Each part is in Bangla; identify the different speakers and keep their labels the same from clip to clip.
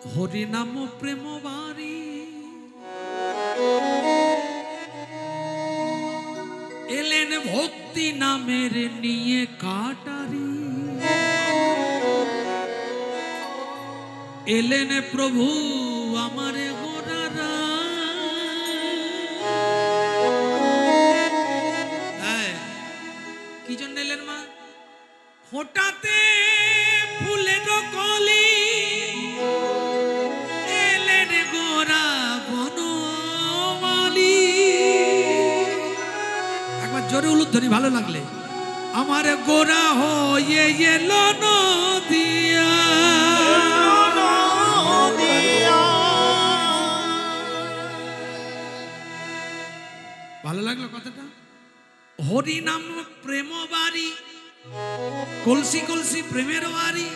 Speaker 1: হরি নাম প্রেম বাড়ি এলেন ভক্তি নামের নিয়ে কাটারি এলেন প্রভু আমারে গোরারা কি জন্য এলেন মা ফোটাতে ফুলের কলি এলেন গোরা বনমালী একবার জোরে উলুধ্বনি ভালো লাগলে আমার গোরা হয়ে এলো নদিয়া ভালো লাগলো কথাটা হরি নাম প্রেম বাড়ি কলসি কলসি প্রেমের বাড়ি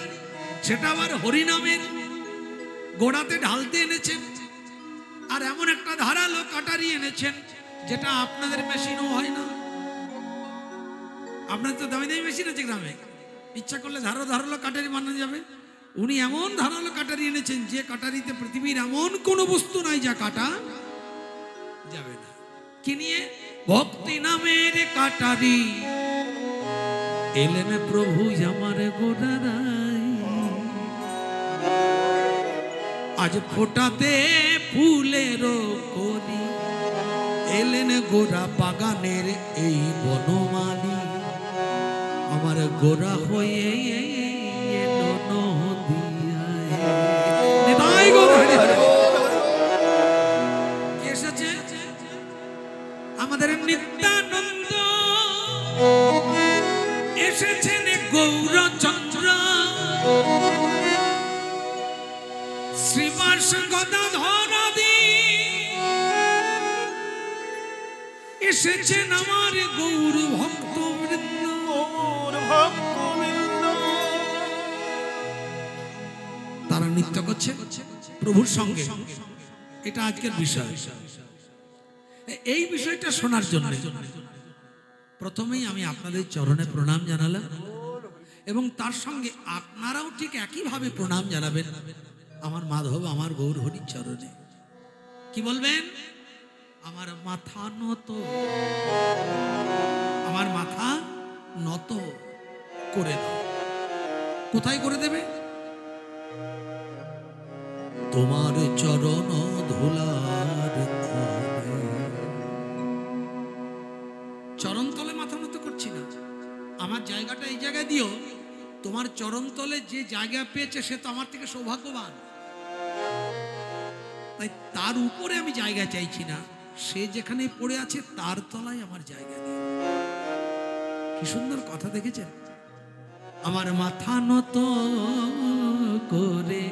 Speaker 1: সেটা আবার হরি নামের গোড়াতে ঢালতে এনেছেন আর এমন একটা ধারালো কাটারি এনেছেন যেটা আপনাদের মেশিনও হয় না আপনাদের তো দামি দামি মেশিন আছে গ্রামে ইচ্ছা করলে ধারালো কাটারি বানানো যাবে উনি এমন ধারালো কাটারি এনেছেন যে কাটারিতে পৃথিবীর এমন কোনো বস্তু নাই যা কাটা যাবে না কি নিয়ে ভক্তি নামের কাটারি এলেন প্রভু আমার গোরারাই আজ ফোটাতে ফুলের কলি এলেন গোরা বাগানের এই বনমালী আমার গোরা হয়ে এলো নদিয়ায় এসেছে আমাদের নিত্যানন্দ এসেছেন গৌরচন্দ্র শ্রীবাস গদাধরাদি এসেছেন আমার গৌর ভক্তবৃন্দ তারা নৃত্য করছে প্রভুর সঙ্গে এটা আজকের বিষয় এই বিষয়টা শোনার জন্য প্রথমেই আমি আপনাদের চরণে প্রণাম জানালাম এবং তার সঙ্গে আপনারাও ঠিক একইভাবে প্রণাম জানাবেন আমার মাধব আমার গৌর হরির চরণে কি বলবেন আমার মাথা নত আমার মাথা নত করে দাও কোথায় করে দেবে তোমার চরণ ধুলার চরণ তলে মাথা নত করছি না আমার জায়গাটা এই জায়গায় দিও তোমার চরণ তলে যে জায়গা পেয়েছে সে তো আমার থেকে সৌভাগ্যবান তাই তার উপরে আমি জায়গা চাইছি না সে যেখানে পড়ে আছে তার তলায় আমার জায়গা দিও কি সুন্দর কথা দেখেছেন আমার মাথা নত করে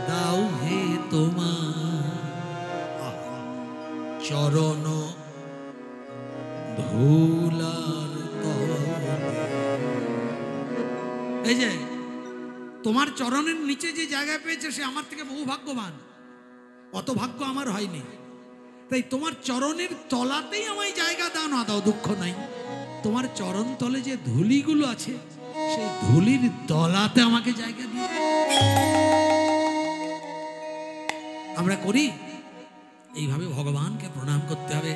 Speaker 1: দাও হে তোমার চরণ ধুলার এই যে তোমার চরণের নিচে যে জায়গা পেয়েছে সে আমার থেকে বহু ভাগ্যবান অত ভাগ্য আমার হয়নি তাই তোমার চরণের তলাতেই আমায় জায়গা দাও না দাও দুঃখ নাই তোমার চরণ তলে যে ধুলিগুলো আছে সেই ধুলির তলাতে আমাকে জায়গা দিও আমরা করি এইভাবে ভগবানকে প্রণাম করতে হবে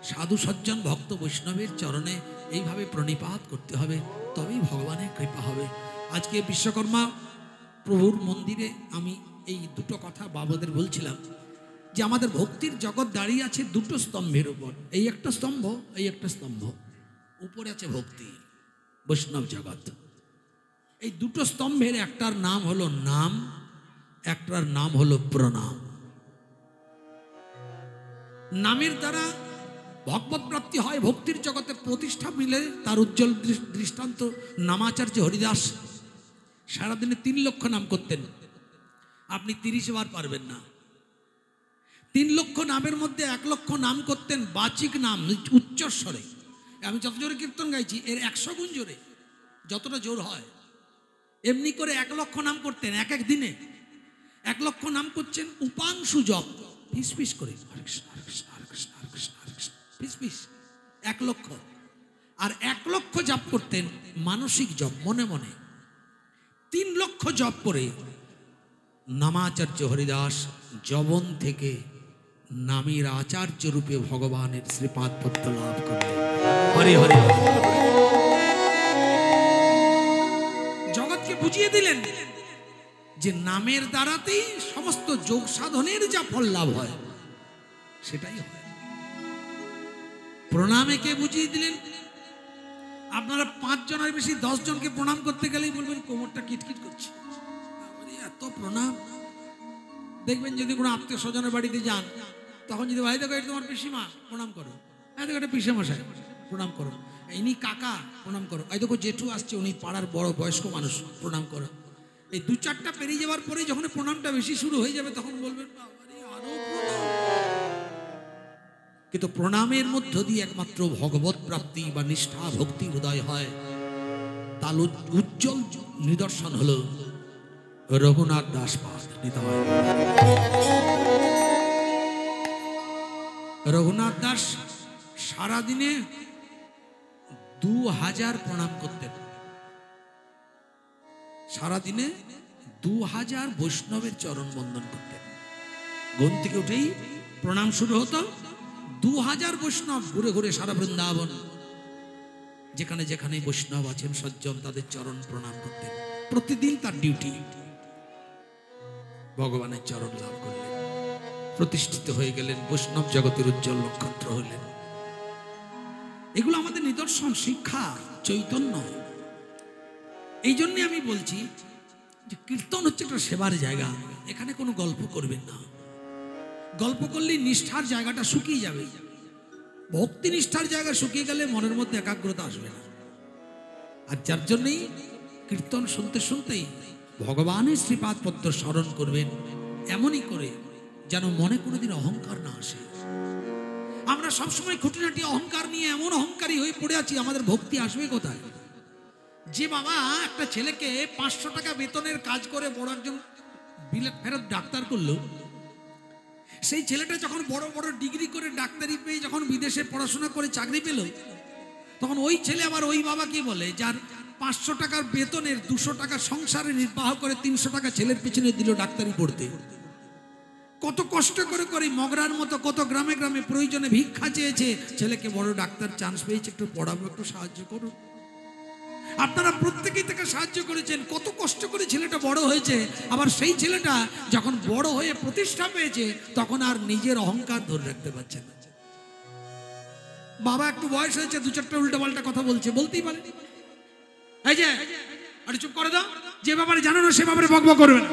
Speaker 1: সাধু সজ্জন ভক্ত বৈষ্ণবের চরণে এইভাবে প্রণিপাত করতে হবে তবেই ভগবানের কৃপা হবে আজকে বিশ্বকর্মা প্রভুর মন্দিরে আমি এই দুটো কথা বাবাদের বলছিলাম যে আমাদের ভক্তির জগৎ দাঁড়িয়ে আছে দুটো স্তম্ভের উপর এই একটা স্তম্ভ এই একটা স্তম্ভ উপরে আছে ভক্তি বৈষ্ণব জগৎ এই দুটো স্তম্ভের একটার নাম হলো নাম একটার নাম হলো প্রণাম নামের দ্বারা ভগবত প্রাপ্তি হয় ভক্তির জগতে প্রতিষ্ঠা মিলে তার উজ্জ্বল দৃষ্টান্ত নামাচার্য হরিদাস সারাদিনে 3 লক্ষ নাম করতেন আপনি 30 বার পারবেন না 3 লক্ষ নামের মধ্যে 1 লক্ষ নাম করতেন বাচিক নাম উচ্চস্বরে আমি যত জোরে কীর্তন গাইছি এর 100 গুণ জোরে যতটা জোর হয় এমনি করে 1 লক্ষ নাম করতেন এক এক দিনে 1 লক্ষ নাম করছেন উপাংশু জপ পিস পিস করে হরে কৃষ্ণ হরে কৃষ্ণ হরে কৃষ্ণ হরে কৃষ্ণ হরে কৃষ্ণ পিস পিস 1 লক্ষ আর 1 লক্ষ জপ করতেন মানসিক জপ মনে মনে 3 লক্ষ জপ করে নামাচার্য হরিদাস যবন থেকে নামের আচার্য রূপে ভগবানের শ্রীপাদ পদ্ম লাভ করলেন। হরে হরে। জগৎকে বুঝিয়ে দিলেন যে নামের দ্বারাতেই সমস্ত যোগ সাধনের যা ফল লাভ হয় সেটাই হয়। প্রণামে কে বুঝিয়ে দিলেন? আপনারা 5 জনের বেশি 10 জনকে প্রণাম করতে গেলেই বলবেন কোমরটা কিটকিট করছে, এত প্রণাম। দেখবেন যদি কোনো আত্মীয় স্বজনের বাড়িতে যান, তখন যদি ভাই দেখো এটা তোমার পিসিমা, প্রণাম করো। হ্যাঁ দেখো এটা পিসে মশাই, প্রণাম করো। ইনি কাকা, প্রণাম করো। এই দেখো জেঠু আসছে, উনি পাড়ার বড় বয়স্ক মানুষ, প্রণাম করো। এই 2-4টা পেরিয়ে যাওয়ার পরে যখন প্রণামটা বেশি শুরু হয়ে যাবে তখন বলবেন আরো প্রণাম। কিন্তু প্রণামের মধ্য দিয়ে একমাত্র ভগবত প্রাপ্তি বা নিষ্ঠা ভক্তি উদয় হয়। তার উজ্জ্বল নিদর্শন হলো রঘুনাথ দাস পাদ। রঘুনাথ দাস সারাদিনে 2000 প্রণাম করতেন। সারাদিনে 2000 বৈষ্ণবের চরণ বন্দন করতেন। ঘুম থেকে উঠেই প্রণাম শুরু হতো। 2000 বৈষ্ণব ঘুরে ঘুরে সারা বৃন্দাবন যেখানে যেখানে বৈষ্ণব আছেন সজ্জন, তাদের চরণ প্রণাম করতেন। প্রতিদিন তার ডিউটি। ভগবানের চরণ লাভ করলেন, প্রতিষ্ঠিত হয়ে গেলেন, বৈষ্ণব জগতের উজ্জ্বল নক্ষত্র হলেন। এগুলো আমাদের নিদর্শন, শিক্ষা, চৈতন্য। এই জন্য আমি বলছি যে কীর্তন হচ্ছে একটা সেবার জায়গা। এখানে কোনো গল্প করবেন না। গল্প করলেই নিষ্ঠার জায়গাটা শুকিয়ে যাবে। ভক্তি নিষ্ঠার জায়গা শুকিয়ে গেলে মনের মধ্যে একাগ্রতা আসবে না। আর যার জন্যই কীর্তন শুনতে শুনতেই ভগবানের শ্রীপাদ পদ্ম স্মরণ করবেন, এমনই করে যেন মনে কোনোদিন অহংকার না আসে। আমরা সবসময় খুঁটিনাটি অহংকার নিয়ে এমন অহংকারী হয়ে পড়ে আছি, আমাদের ভক্তি আসবে কোথায়? যে বাবা একটা ছেলেকে 500 টাকা বেতনের কাজ করে বড় একজন বিলেত ফেরত ডাক্তার করলো, সেই ছেলেটা যখন বড় বড় ডিগ্রি করে ডাক্তারি পেয়ে যখন বিদেশে পড়াশোনা করে চাকরি পেল, তখন ওই ছেলে আবার ওই বাবাকে বলে যার 500 টাকার বেতনের 200 টাকা সংসারে নির্বাহ করে 300 টাকা ছেলের পেছনে দিল ডাক্তারি পড়তে। কত কষ্ট করে করে মগরার মতো কত গ্রামে গ্রামে প্রয়োজনে ভিক্ষা চেয়েছে, ছেলেকে বড় ডাক্তার চান্স পেয়েছে, একটু পড়াবো, একটু সাহায্য করুন। আপনারা প্রত্যেকেই তাকে সাহায্য করেছেন, কত কষ্ট করে ছেলেটা বড় হয়েছে। আবার সেই ছেলেটা যখন বড় হয়ে প্রতিষ্ঠা পেয়েছে তখন আর নিজের অহংকার ধরে রাখতে পারছে না। বাবা একটু বয়স হয়েছে, 2-4টা উল্টোপাল্টা কথা বলছে, বলতেই পারে। এই যে আরে চুপ করে দাও, যে ব্যাপারে জানো না সে ব্যাপারে বকবক করবে না।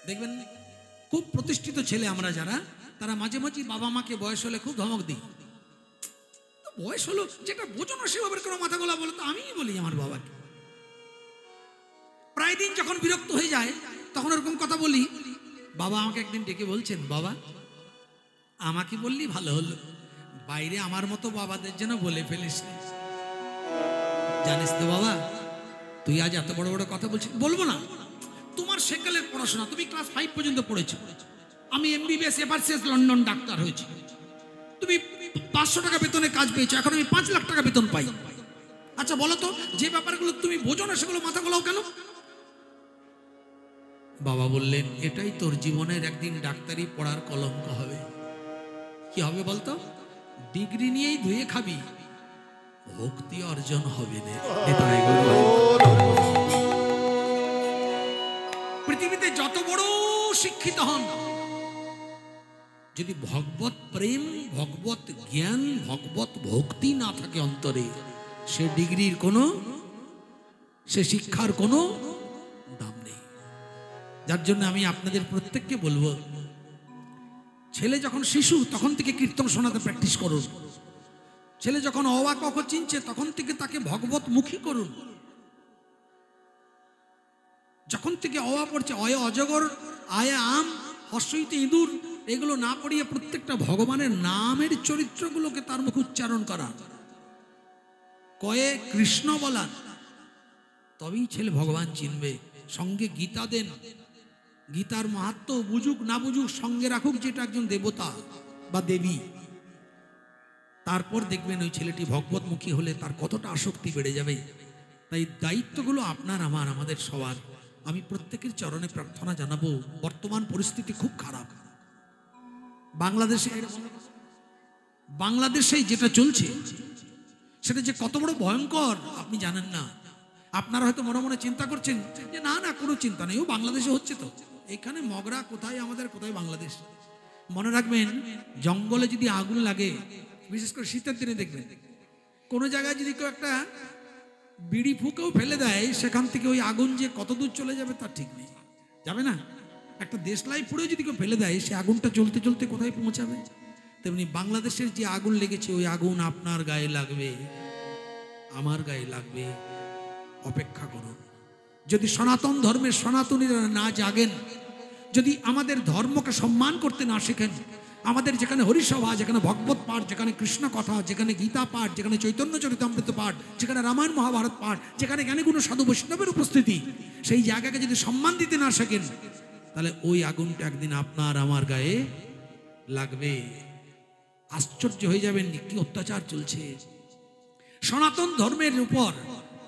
Speaker 1: দেখবেন খুব প্রতিষ্ঠিত ছেলে আমরা যারা, তারা মাঝে মাঝে বাবা মাকে বয়স হলে খুব ধমক দিই। বয়স হলো যেটা বোঝো না সেভাবে কোনো মাথা গোলা বলো, তো আমিই বলি আমার বাবাকে। প্রায় দিন যখন বিরক্ত হয়ে যায় তখন ওরকম কথা বলি। বাবা আমাকে একদিন ডেকে বলছেন, বাবা আমাকে বললি ভালো হলো, বাইরে আমার মতো বাবাদের যেন বলে ফেলিস। জানিস তো বাবা, তুই আজ এত বড় বড় কথা বলছিস। বলবো না, তোমার সেকালের পড়াশোনা, তুমি ক্লাস 5 পর্যন্ত পড়েছো, আমি MBBS এফআরসিএস লন্ডন ডাক্তার হয়েছি। তুমি 500 টাকা বেতনে কাজ পেয়েছো, এখন আমি 5 লাখ টাকা বেতন পাই। আচ্ছা বলো তো, যে ব্যাপারগুলো তুমি বোঝো না সেগুলো মাথা গোলাও কেন? বাবা বললেন, এটাই তোর জীবনের একদিন ডাক্তারি পড়ার কলঙ্ক হবে। কি হবে বলতো? ডিগ্রি নিয়েই ধুয়ে খাবি, ভক্তি অর্জন হবে না। পৃথিবীতে যত বড় শিক্ষিত হন, যদি ভগবত প্রেম, ভগবত জ্ঞান, ভগবত ভক্তি না থাকে অন্তরে, সে ডিগ্রির কোনো, সে শিক্ষার কোনো দাম নেই। যার জন্য আমি আপনাদের প্রত্যেককে বলবো, ছেলে যখন শিশু তখন থেকে কীর্তন শোনাতে প্র্যাকটিস করুন। ছেলে যখন অ আ ক খ চিনছে তখন থেকে তাকে ভগবত মুখী করুন। যখন থেকে অ আ পড়ছে, অয় অজগর, আয় আম, হর্ষইতে ইঁদুর, এগুলো না পড়িয়ে প্রত্যেকটা ভগবানের নামের চরিত্রগুলোকে তার মুখে উচ্চারণ করা, কয়ে কৃষ্ণ বলা, তবেই ছেলে ভগবান চিনবে। সঙ্গে গীতা দেন, গীতার মাহাত্ম্য বুঝুক না বুঝুক সঙ্গে রাখুক, যেটা একজন দেবতা বা দেবী। তারপর দেখবেন ওই ছেলেটি ভগবতমুখী হলে তার কতটা আসক্তি বেড়ে যাবে। তাই দায়িত্বগুলো আপনার আমার, আমাদের সবার। আমি প্রত্যেকের চরণে প্রার্থনা জানাবো, বর্তমান পরিস্থিতি খুব খারাপ। বাংলাদেশে যেটা চলছে সেটা যে কত বড় ভয়ঙ্কর আপনি জানেন না। আপনারা হয়তো মনে মনে চিন্তা করছেন যে না না, কোনো চিন্তা নেই, ও বাংলাদেশে হচ্ছে তো। এখানে মগরা কোথায় আমাদের, কোথায় বাংলাদেশ। মনে রাখবেন, জঙ্গলে যদি আগুন লাগে, বিশেষ করে শীতের দিনে দেখবেন, কোনো জায়গায় যদি কেউ একটা বিড়ি ফুকেও ফেলে দেয়, সেখান থেকে ওই আগুন যে কত দূর চলে যাবে তার ঠিক নেই, যাবে না। একটা দেশলাই পুড়ে যদি কেউ ফেলে দেয়, সে আগুনটা চলতে চলতে কোথায় পৌঁছাবে। তেমনি বাংলাদেশের যে আগুন লেগেছে, ওই আগুন আপনার গায়ে লাগবে, আমার গায়ে লাগবে। অপেক্ষা করুন। যদি সনাতন ধর্মের সনাতনীরা না জাগেন, যদি আমাদের ধর্মকে সম্মান করতে না শেখেন, আমাদের যেখানে হরিসভা, যেখানে ভগবত পাঠ, যেখানে কৃষ্ণ কথা, যেখানে গীতা পাঠ, যেখানে চৈতন্য চরিতামৃত পাঠ, যেখানে রামায়ণ মহাভারত পাঠ, যেখানে জ্ঞানীগুণ সাধু বৈষ্ণবের উপস্থিতি, সেই জায়গাকে যদি সম্মান দিতে না শেখেন, তাহলে ওই আগুনটা একদিন আপনার আমার গায়ে লাগবে। আশ্চর্য হয়ে যাবেন কি অত্যাচার চলছে। সনাতন ধর্মের উপর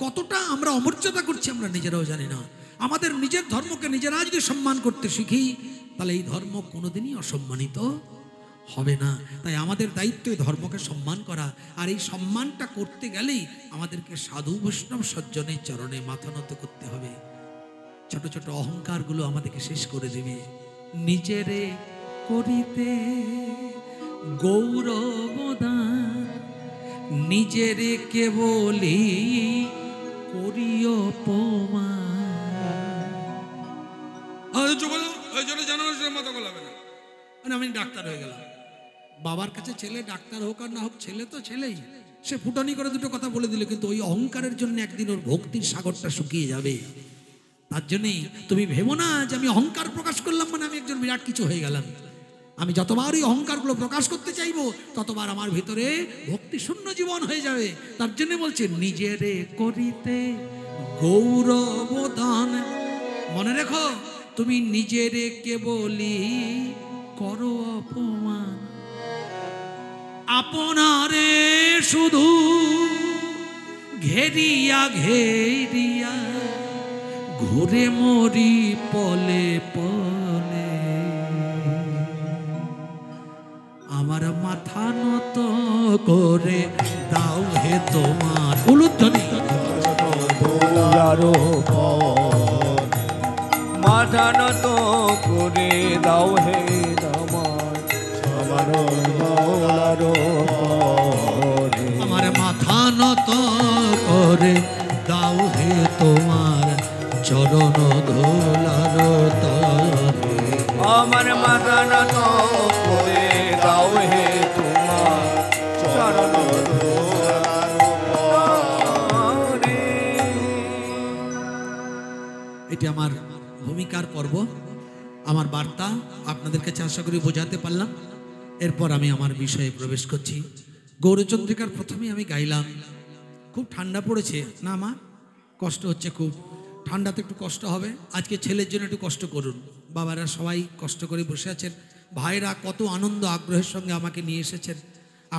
Speaker 1: কতটা আমরা অমর্যাদা করছি আমরা নিজেরাও জানি না। আমাদের নিজের ধর্মকে নিজেরা যদি সম্মান করতে শিখি, তাহলে এই ধর্ম কোনোদিনই অসম্মানিত হবে না। তাই আমাদের দায়িত্ব এই ধর্মকে সম্মান করা। আর এই সম্মানটা করতে গেলেই আমাদেরকে সাধু বৈষ্ণব সজ্জনের চরণে মাথা নত করতে হবে। ছোট ছোট অহংকারগুলো আমাদেরকে শেষ করে দেবে। নিজেরে করিতে গৌরবদান, নিজেরে কেবলি করিও আমি ডাক্তার হয়ে গেলাম। বাবার কাছে ছেলে ডাক্তার হোক আর না হোক, ছেলে তো ছেলেই। সে ফুটানি করে দুটো কথা বলে দিল, কিন্তু ওই অহংকারের জন্য একদিন ওর ভক্তির সাগরটা শুকিয়ে যাবে। তার জন্যই তুমি ভেবো না যে আমি অহংকার প্রকাশ করলাম মানে আমি একজন বিরাট কিছু হয়ে গেলাম। আমি যতবার এই অহংকারগুলো প্রকাশ করতে চাইবো, ততবার আমার ভিতরে ভক্তি শূন্য জীবন হয়ে যাবে। তার জন্য বলছে নিজেরে করিতে গৌরবদান। মনে রেখো, তুমি নিজেরে কেবলি করো অপমান, আপনারে শুধু ঘেরিয়া ঘেরিয়া ঘুরে মরি পলে পলে। আমার মাথা নত করে দাও হে তোমার উলুধ্বনি,
Speaker 2: মাথা নত করে দাও হে
Speaker 1: আমার মাথা নত করে দাও হে তোমার চরণ ধুলার তরে।
Speaker 2: আমার মাথা নত করে দাও হে তোমার চরণ ধুলার তরে।
Speaker 1: এটি আমার ভূমিকার পর্ব, আমার বার্তা আপনাদের কাছে আশা করি বোঝাতে পারলাম। এরপর আমি আমার বিষয়ে প্রবেশ করছি। গৌরচন্দ্রিকার প্রথমে আমি গাইলাম। খুব ঠান্ডা পড়েছে না মা? কষ্ট হচ্ছে খুব, ঠান্ডাতে একটু কষ্ট হবে। আজকে ছেলের জন্য একটু কষ্ট করুন। বাবারা সবাই কষ্ট করে বসে আছেন, ভাইরা কত আনন্দ আগ্রহের সঙ্গে আমাকে নিয়ে এসেছেন।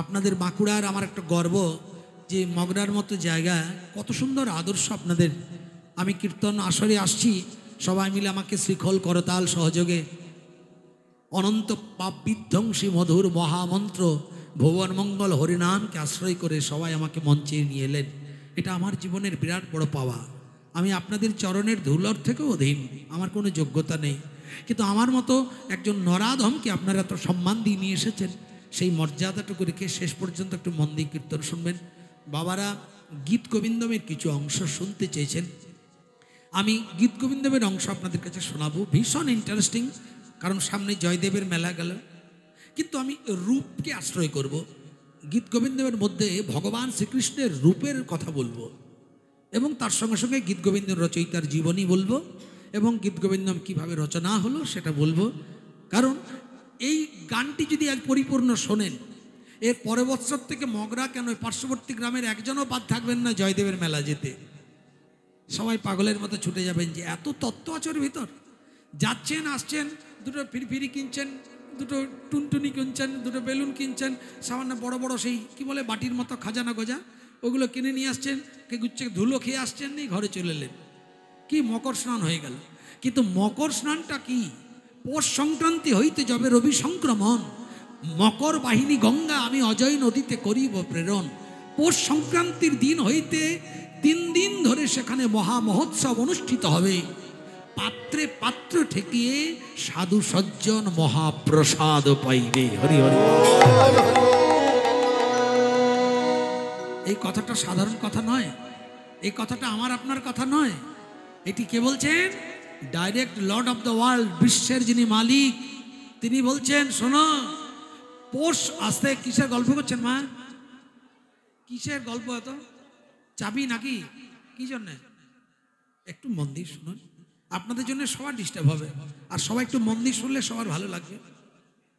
Speaker 1: আপনাদের বাঁকুড়ার আমার একটা গর্ব যে মগরার মতো জায়গা, কত সুন্দর আদর্শ আপনাদের। আমি কীর্তন আসরে আসছি, সবাই মিলে আমাকে শ্রীখল করতাল সহযোগে অনন্ত পাপ বিধ্বংসী মধুর মহামন্ত্র ভুবন মঙ্গল হরিনামকে আশ্রয় করে সবাই আমাকে মঞ্চে নিয়ে এলেন। এটা আমার জীবনের বিরাট বড় পাওয়া। আমি আপনাদের চরণের ধুলোর থেকেও অধীন, আমার কোনো যোগ্যতা নেই, কিন্তু আমার মতো একজন নরাধমকে আপনারা এত সম্মান দিয়ে নিয়ে এসেছেন। সেই মর্যাদাটুকু রেখে শেষ পর্যন্ত একটু মন দিয়ে কীর্তন শুনবেন। বাবারা গীত গোবিন্দমের কিছু অংশ শুনতে চেয়েছেন, আমি গীত গোবিন্দমের অংশ আপনাদের কাছে শোনাবো। ভীষণ ইন্টারেস্টিং, কারণ সামনে জয়দেবের মেলা গেল, কিন্তু আমি রূপকে আশ্রয় করব। গীত গোবিন্দমের মধ্যে ভগবান শ্রীকৃষ্ণের রূপের কথা বলবো, এবং তার সঙ্গে সঙ্গে গীত গোবিন্দের রচয়িতার জীবনী বলবো, এবং গীত গোবিন্দম কীভাবে রচনা হলো সেটা বলবো। কারণ এই গানটি যদি আজ পরিপূর্ণ শোনেন, এর পরের বৎসর থেকে মগরা কেন পার্শ্ববর্তী গ্রামের একজনও বাদ থাকবেন না জয়দেবের মেলা যেতে। সবাই পাগলের মতো ছুটে যাবেন যে এত তত্ত্ব আছে ওর ভিতর। যাচ্ছেন আসছেন, দুটো ফিরফিরি কিনছেন, দুটো টুনটুনি কিনছেন, দুটো বেলুন কিনছেন, সামান্য বড় বড় সেই কি বলে বাটির মতো খাজানা গোজা, ওগুলো কিনে নিয়ে আসছেন, কে গুচ্ছে ধুলো খেয়ে আসছেন, নি ঘরে চলে এলেন, কি মকর স্নান হয়ে গেল। কিন্তু মকর স্নানটা কি? পৌষ সংক্রান্তি হইতে যবে রবি সংক্রমণ, মকর বাহিনী গঙ্গা আমি অজয় নদীতে করিব প্রেরণ। পৌষ সংক্রান্তির দিন হইতে 3 দিন ধরে সেখানে মহা মহোৎসব অনুষ্ঠিত হবে। পাত্রে পাত্র ঠেকিয়ে সাধু সজ্জন মহাপ্রসাদ পাইবে। হরি হরি। এই কথাটা সাধারণ কথা নয়, এই কথাটা আমার আপনার কথা নয়, এটি কে বলছেন? Direct Lord of the world, বিশ্বের যিনি মালিক, তিনি বলছেন শোনো, পৌষ আসতে। কিসের গল্প করছেন মা? কিসের গল্প? এত চাবি নাকি? কি জন্যে? একটু মন দিয়ে শুনুন, আপনাদের জন্য সবার ডিস্টার্ব হবে, আর সবাই একটু মন দিয়ে শুনলে সবার ভালো লাগবে।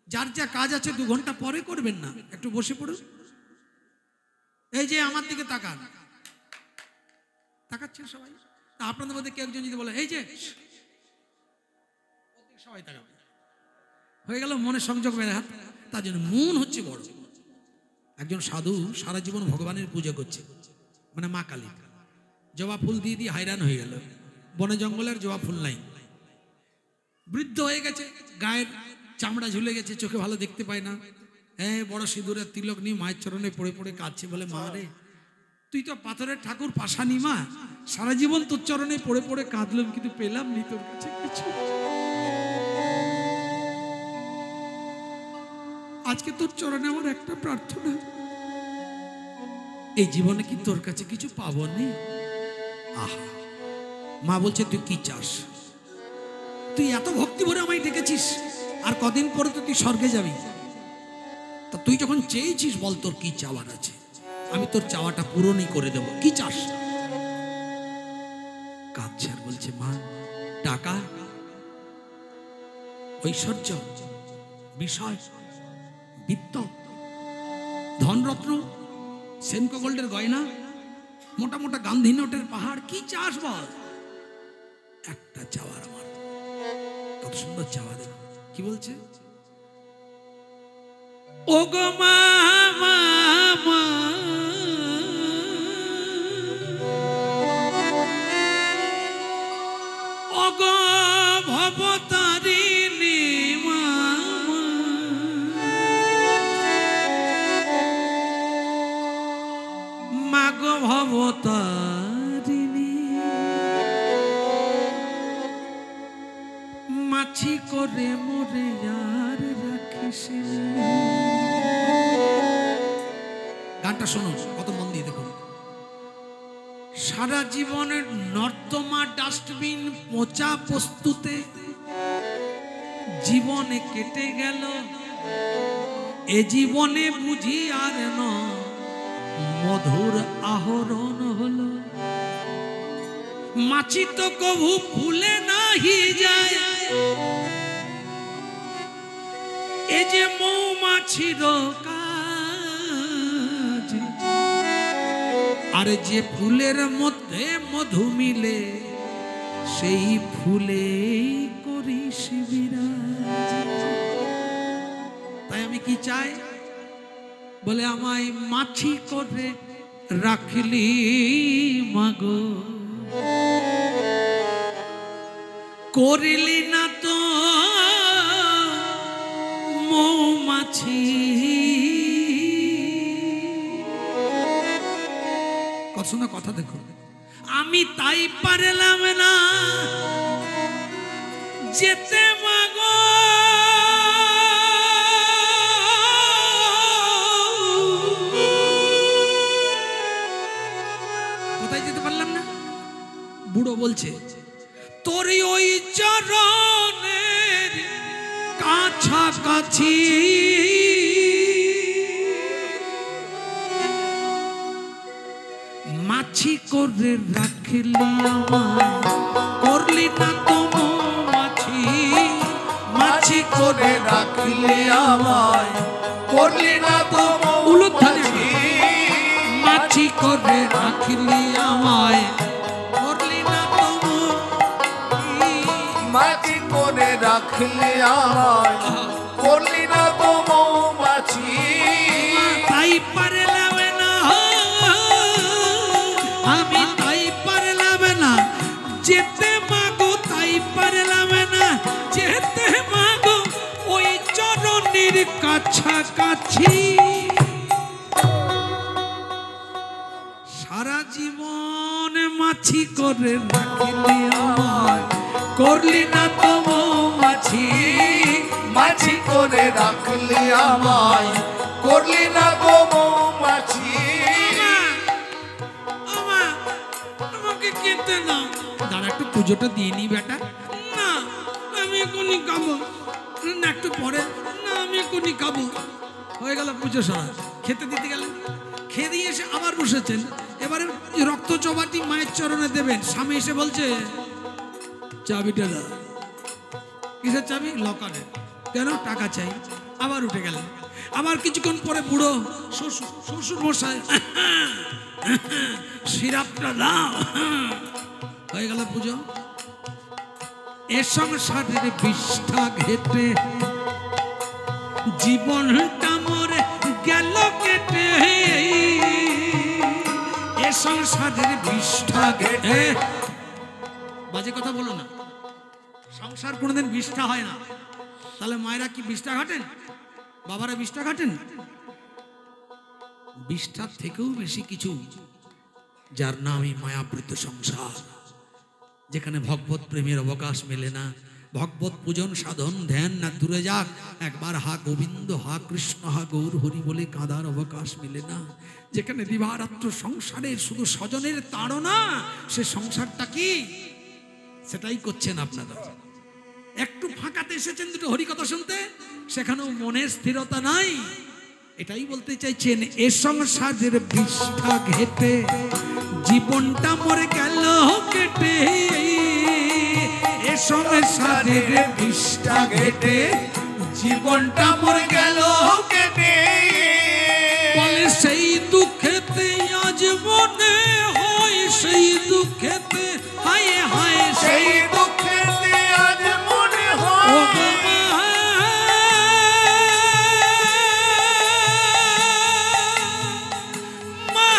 Speaker 1: যার যা কাজ আছে 2 ঘন্টা পরে করবেন না, একটু বসে পড়ুন। এই যে আমার দিকে তাকান, তাকাচ্ছেন সবাই। তা আপনাদের মধ্যে কেউ একজন যদি বলে এই যে, সবাই তাকাবে, হয়ে গেল মনের সংযোগ মেরে হাত। তার জন্য মন হচ্ছে বড়। একজন সাধু সারা জীবন ভগবানের পূজা করছে, মানে মা কালী, জবা ফুল দিয়ে দিয়ে হায়রান হয়ে গেল, বনে জঙ্গলের জবা ফুল নাই, বৃদ্ধ হয়ে গেছে, গায়ের চামড়া ঝুলে গেছে, চোখে ভালো দেখতে পায় না, হ্যাঁ বড় সিঁদুরের তিলক নিয়ে মায়ের চরণে পড়ে পড়ে কাঁদছে, বলে মা রে তুই তো পাথরের ঠাকুর পাশানি মা, সারা জীবন তোর চরণে পড়ে পড়ে কাঁদলাম, কিন্তু পেলাম নি তোর কাছে কিছু। আজকে তোর চরণে আমার একটা প্রার্থনা, এই জীবনে কি তোর কাছে কিছু পাবো নি? আহা, মা বলছে তুই কি চাস? তুই এত ভক্তি ভরে আমায় ডেকেছিস, আর কদিন পরে তো তুই স্বর্গে যাবি, তা তুই যখন চেয়েছিস বল তোর কি চাওয়ার আছে, আমি তোর চাওয়াটা পূরণই করে দেব। কি চাস? কাঁদছে আর বলছে মা, টাকা, ঐশ্বর্য, বিষয়, বিত্ত, ধনরত্ন, সেনকো গোল্ডের গয়না, মোটা মোটা গান্ধী নোটের পাহাড়, কি চাস বল? একটা চাওয়ার আমার। কত সুন্দর চাওয়া, দেখ কি বলছে, ও গো মা, ও গো ভবতারিণী মা গো ভবতারিণী, মাছি করে মোরে আর রাখিস। গানটা শুনুন, কত মন দিয়ে দেখুন। সারা জীবনের নর্দমা ডাস্টবিন পচা বস্তুতে জীবনে কেটে গেল, এ জীবনে বুঝি আর ন মধুর আহরণ হলো। মাছি তো কভু ভুলে নাহি যায়, এ যে মৌমাছির কাজ, আর যে ফুলের মধ্যে মধু মিলে সেই ফুলে করিস বিরাজ। তাই আমি কি চাই? বলে আমায় মাছি করে রাখলি মাগো, করিলি না তো মৌমাছি। কত সুন্দর কথা দেখো। আমি তাই পারলাম না যেতে মাগো, কোথায় যেতে পারলাম না? বুড়ো বলছে তোর ওই চরণের কাছাকাছি মাছি করে রাখলি আমায়, করলি না তো মাছি। মাছি করে রাখলি আমায়, করলি না তো মাছি। মাছি করে রাখলি আমায়, করলি না তো
Speaker 2: মাছি করে রাখলি আমায়, করলি না তো মৌমাছি।
Speaker 1: তাই পারলাম না যেতে মাগো ওই চরণের কাছাকাছি। সারা জীবন মাছি করে রাখলি আমায়, করলি না তো মৌমাছি।
Speaker 2: মাছি করে রাখলি আমায়, করলি না গো মৌমাছি।
Speaker 1: আমাকে খেতে না, দাঁড়া একটু পুজোটা দিয়ে নি বেটা। না আমি এখনই খাবো না, একটু পরে। না আমি এখনই খাবো। হয়ে গেল পুজো সারা, খেতে দিতে গেলেন, খেয়ে দিয়ে এসে আবার বসেছেন। এবারে রক্ত চবাটি মায়ের চরণে দেবেন, স্বামী এসে বলছে চাবিটা দাও। কিসের চাবি? লকারের। কেন? টাকা চাই। আবার উঠে গেলেন। আবার কিছুক্ষণ পরে বুড়ো শ্বশুর মশাই সিরাপটা দাও। হয়ে গেল পুজো। এ সংসারের বিষ্ঠা ঘেটে জীবনটা মরে গেল কেটে। এ সংসারের বিষ্ঠা ঘেটে, বাজে কথা বলো না। সংসার কোনোদিন বিষ্ঠা হয় না। তাহলে মায়েরা কি বিষ্ঠা ঘাটেন? বাবারা বিষ্ঠা ঘাটেন? বিষ্ঠার থেকেও বেশি কিছু, যার নামই মায়াবৃত সংসার, যেখানে ভগবত প্রেমের অবকাশ মেলে না। ভগবত পূজন সাধন ধ্যান না দূরে যাক, একবার হা গোবিন্দ হা কৃষ্ণ হা গৌর হরি বলে কাঁদার অবকাশ মেলে না। যেখানে দিবারাত্র সংসারের শুধু স্বজনের তাড়না, সে সংসারটা কি সেটাই করছেন আপনারা। একটু ফাঁকাতে এসেছেন দুটো হরিকথা শুনতে, সেখানেও মনের স্থিরতা নাই। এটাই বলতে চাইছেন, এ সংসারের বিষ্ঠা ঘেটে জীবনটা মরে গেল কেটে। এ সংসারের বিষ্ঠা ঘেটে জীবনটা মরে গেল
Speaker 2: কেটে।
Speaker 1: বলে সেই দুঃখেতে আজ মনে হয়, সেই দুঃখেতে হায় হায়
Speaker 2: সেই দুঃখেতে আজ মনে হয়।
Speaker 1: ও বাবা মা,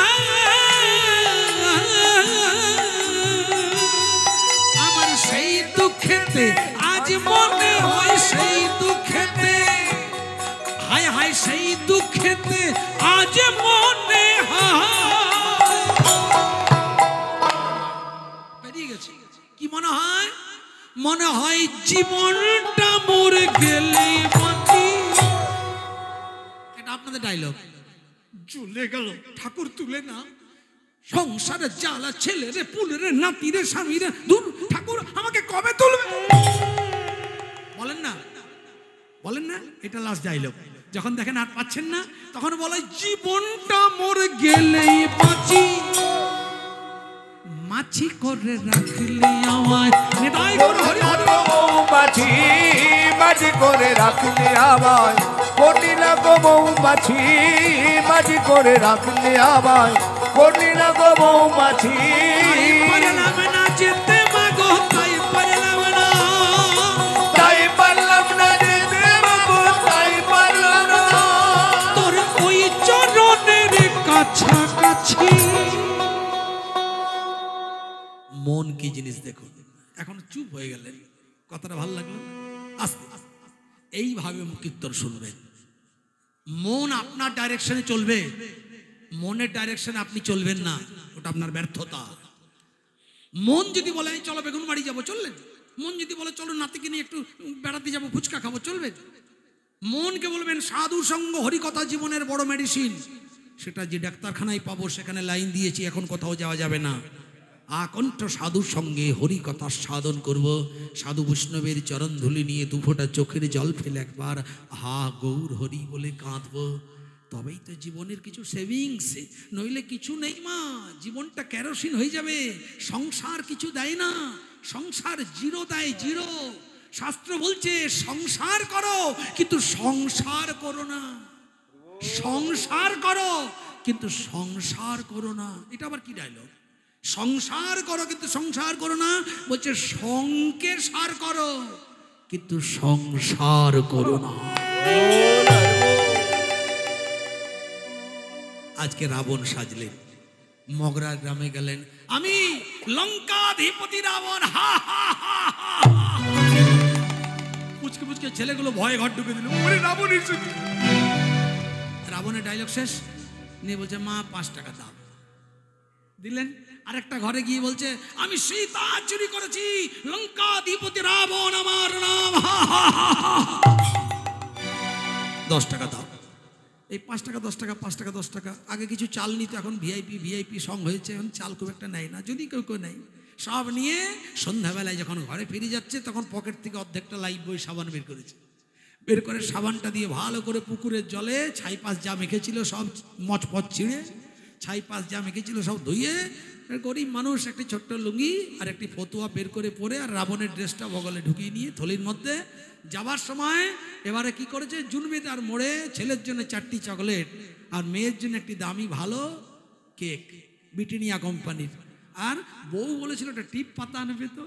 Speaker 1: আমার সেই দুঃখেতে আজ মনে হয়, সেই দুঃখেতে হায় হায় সেই দুঃখেতে আজ মনে হয়। বেরিয়ে গেছে। কি মনে হয়? মনে হয় জীবনটা মরে গেলে বাঁচি। এটা আপনাদের ডায়লগ। চলে গেল ঠাকুর তুলে না, সংসারে জ্বালা, ছেলে রে পুলে রে নাতি রে স্বামী রে, দূর ঠাকুর আমাকে কবে তুলবে? বলেন না, বলেন না, এটা লাস্ট ডায়লগ। যখন দেখেন আর পাচ্ছেন না, তখন বলে জীবনটা মরে গেলেই বাঁচি। মাছি করে রাখলে আমায়, নিতাই গৌর হরি হরি।
Speaker 2: মৌমাছি মাঝি করে রাখলে আমায়, করলি না গো মৌমাছি। মাঝি করে রাখলে আমায়, করলি না গো মৌমাছি।
Speaker 1: পারলাম না যেতে মাগো, তাই পারলাম না,
Speaker 2: তাই পারলাম না যেতে বাবু, তাই পারলাম না
Speaker 1: তোর ওই চরণের কাছাকাছি। মন কি জিনিস দেখো। এখন চুপ হয়ে গেলেন, কথাটা ভালো লাগলো। আস্তে এইভাবে কীর্তন শুনবেন। মন আপনার ডাইরেকশনে চলবে, মনের ডাইরেকশনে আপনি চলবেন না, ওটা আপনার ব্যর্থতা। মন যদি বলে চলো বেগুন বাড়ি যাবো, চললেন। মন যদি বলে চলো নাতিকে নিয়ে একটু বেড়াতে যাবো, ফুচকা খাবো, চলবে। মনকে বলবেন সাধু সঙ্গ হরিকথা জীবনের বড় মেডিসিন, সেটা যে ডাক্তারখানায় পাবো সেখানে লাইন দিয়েছি, এখন কোথাও যাওয়া যাবে না। আকণ্ঠ সাধুর সঙ্গে হরিকথা সাধন করব। সাধু বৈষ্ণবের চরণ ধুলি নিয়ে দুফোঁটা চোখের জল ফেলে একবার হা গৌর হরি বলে কাঁদবো, তবেই তো জীবনের কিছু সেভিংস। নইলে কিছু নেই মা, জীবনটা কেরোসিন হয়ে যাবে। সংসার কিছু দেয় না, সংসার জিরো দেয়, জিরো। শাস্ত্র বলছে সংসার করো কিন্তু সংসার করো না, সংসার করো কিন্তু সংসার করো না। এটা আবার কি ডায়লগ? সংসার করো কিন্তু সংসার করো না, বলছে সংকে সার করো কিন্তু সংসার করো না। আজকে রাবণ সাজলেন, মগরা গ্রামে গেলেন, আমি লঙ্কাধিপতি রাবণ, হা হা হা হা। পুচকে ছেলেগুলো ভয়ে ঘর ঢুকে দিল, ওরে রাবণ এসেছে। রাবণের ডায়লগ শেষ, নিয়ে বলছে মা 5 টাকা দাও, দিলেন। আরেকটা ঘরে গিয়ে বলছে আমি সীতা চুরি করেছি, লঙ্কাধিপতি রাবণ আমার নাম, 10 টাকা দাও। এই 5 টাকা 10 টাকা 5 টাকা 10 টাকা, আগে কিছু চাল নিত, এখন ভিআইপি সং হয়েছে, এখন চাল খুব একটা নেয় না, যদি কেউ নেয়। সব নিয়ে সন্ধ্যাবেলায় যখন ঘরে ফিরে যাচ্ছে তখন পকেট থেকে অর্ধেকটা লাইফ বই সাবান বের করেছে, বের করে সাবানটা দিয়ে ভালো করে পুকুরের জলে ছাই পাশ যা মেখেছিল সব মচপচ ছিঁড়ে, ছাই পাশ যা মেখেছিল সব ধুয়ে, গরিব মানুষ একটি ছোট্ট লুঙ্গি আর একটি ফতুয়া বের করে পরে আর রাবণের ড্রেসটা বগলে ঢুকিয়ে নিয়ে থলির মধ্যে যাবার সময় এবারে কি করেছে, জুনবিদার মোড়ে ছেলের জন্য 4টি চকলেট আর মেয়ের জন্য একটি দামি ভালো কেক ব্রিটানিয়া কোম্পানির, আর বউ বলেছিল একটা টিপ পাতা আনবে, তো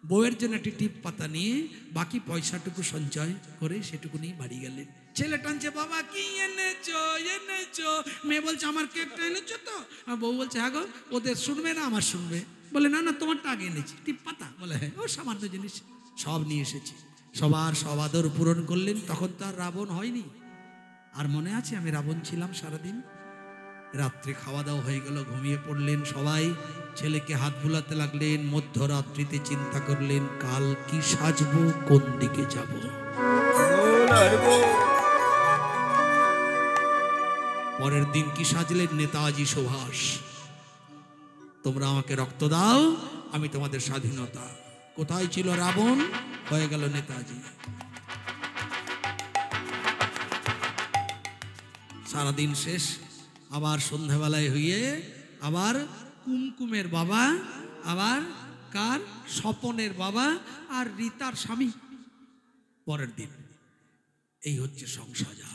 Speaker 1: বউয়ের জন্য একটি টিপ পাতা নিয়ে বাকি পয়সাটুকু সঞ্চয় করে সেটুকু নিয়ে বাড়ি গেলেন। ছেলে টানছে বাবা কি এনেছো এনেছো, মেয়ে বলছে আমার কেকটা এনেছো তো, আর বউ বলছে হ্যাঁ গো, ওদের শুনবে না আমার শুনবে, বলে না না তোমারটা আগে এনেছি, টিপ পাতা, বলে হ্যাঁ ও সামান্য জিনিস, সব নিয়ে এসেছি। সবার সব আদর পূরণ করলেন, তখন তো আর রাবণ হয়নি। আর মনে আছে আমি রাবণ ছিলাম সারাদিন। রাত্রে খাওয়া দাওয়া হয়ে গেল, ঘুমিয়ে পড়লেন সবাই, ছেলেকে হাত বুলাতে লাগলেন, মধ্যরাত্রিতে চিন্তা করলেন কাল কি সাজবো, কোন দিকে যাব। পরের দিন কি সাজলেন, নেতাজি সুভাষ, তোমরা আমাকে রক্ত দাও আমি তোমাদের স্বাধীনতা। কোথায় ছিল রাবণ, হয়ে গেল নেতাজি। সারাদিন শেষ, আবার সন্ধ্যাবেলায় হইয়ে আবার কুমকুমের বাবা, আবার কার, স্বপনের বাবা আর রীতার স্বামী। পরের দিন এই হচ্ছে সংসাজা।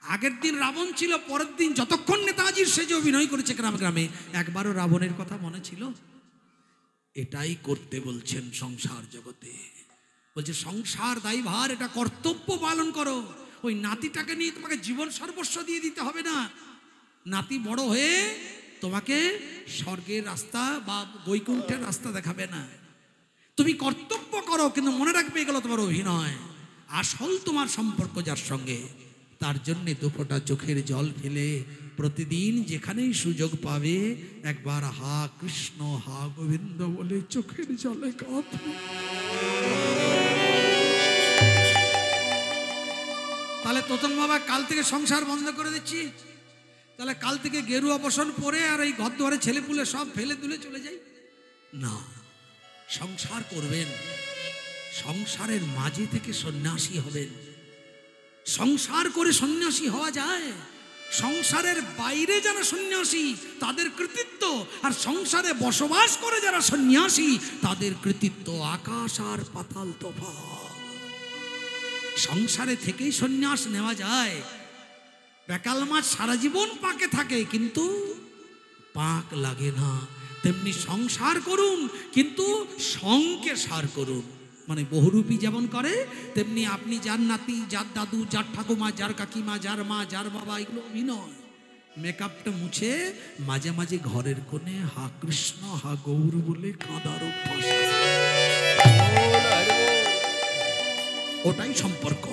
Speaker 1: আগের দিন রাবণ ছিল, পরের দিন যতক্ষণ নেতাজির সেজে অভিনয় করেছে গ্রামে গ্রামে, একবারও রাবণের কথা মনে ছিল? এটাই করতে বলছেন সংসার জগতে। বলছে সংসার দায়ভার, এটা কর্তব্য পালন করো। ওই নাতিটাকে নিয়ে তোমাকে জীবন সর্বস্ব দিয়ে দিতে হবে না। নাতি বড় হয়ে তোমাকে স্বর্গের রাস্তা বা বৈকুণ্ঠের রাস্তা দেখাবে না। তুমি কর্তব্য করো, কিন্তু মনে রাখবে এগুলো তোমার অভিনয়। আসল তোমার সম্পর্ক যার সঙ্গে, তার জন্যে দুফোঁটা চোখের জল ফেলে প্রতিদিন যেখানেই সুযোগ পাবে একবার হা কৃষ্ণ হা গোবিন্দ বলে চোখের জলে কাঁদবে। তাহলে তোতন বাবা কাল থেকে সংসার বন্ধ করে দিচ্ছি, তাহলে কাল থেকে গেরুয়া বসন পরে আর এই ঘর দুয়ারে ছেলে পুলে সব ফেলে তুলে চলে যাই না। সংসার করবেন, সংসারের মাঝে থেকে সন্ন্যাসী হবেন। সংসার করে সন্ন্যাসী হওয়া যায়। সংসারের বাইরে যারা সন্ন্যাসী তাদের কৃতিত্ব, আর সংসারে বসবাস করে যারা সন্ন্যাসী তাদের কৃতিত্ব আকাশ আর পাতাল তফাৎ। সংসারে থেকেই সন্ন্যাস নেওয়া যায়। বেকাল মাছ সারা জীবন পাকে থাকে কিন্তু পাক লাগে না। তেমনি সংসার করুন কিন্তু সঙ্গে সার করুন। মানে বহুরূপী যেমন করে তেমনি আপনি যার নাতি, যার দাদু, যার ঠাকুমা, যার কাকিমা, যার মা, যার বাবা, এগুলো অভিনয়। মেকআপটা মুছে মাঝে মাঝে ঘরের কোণে হা কৃষ্ণ হা গৌর বলে কাঁদার অভ্যাস। ওটাই সম্পর্ক,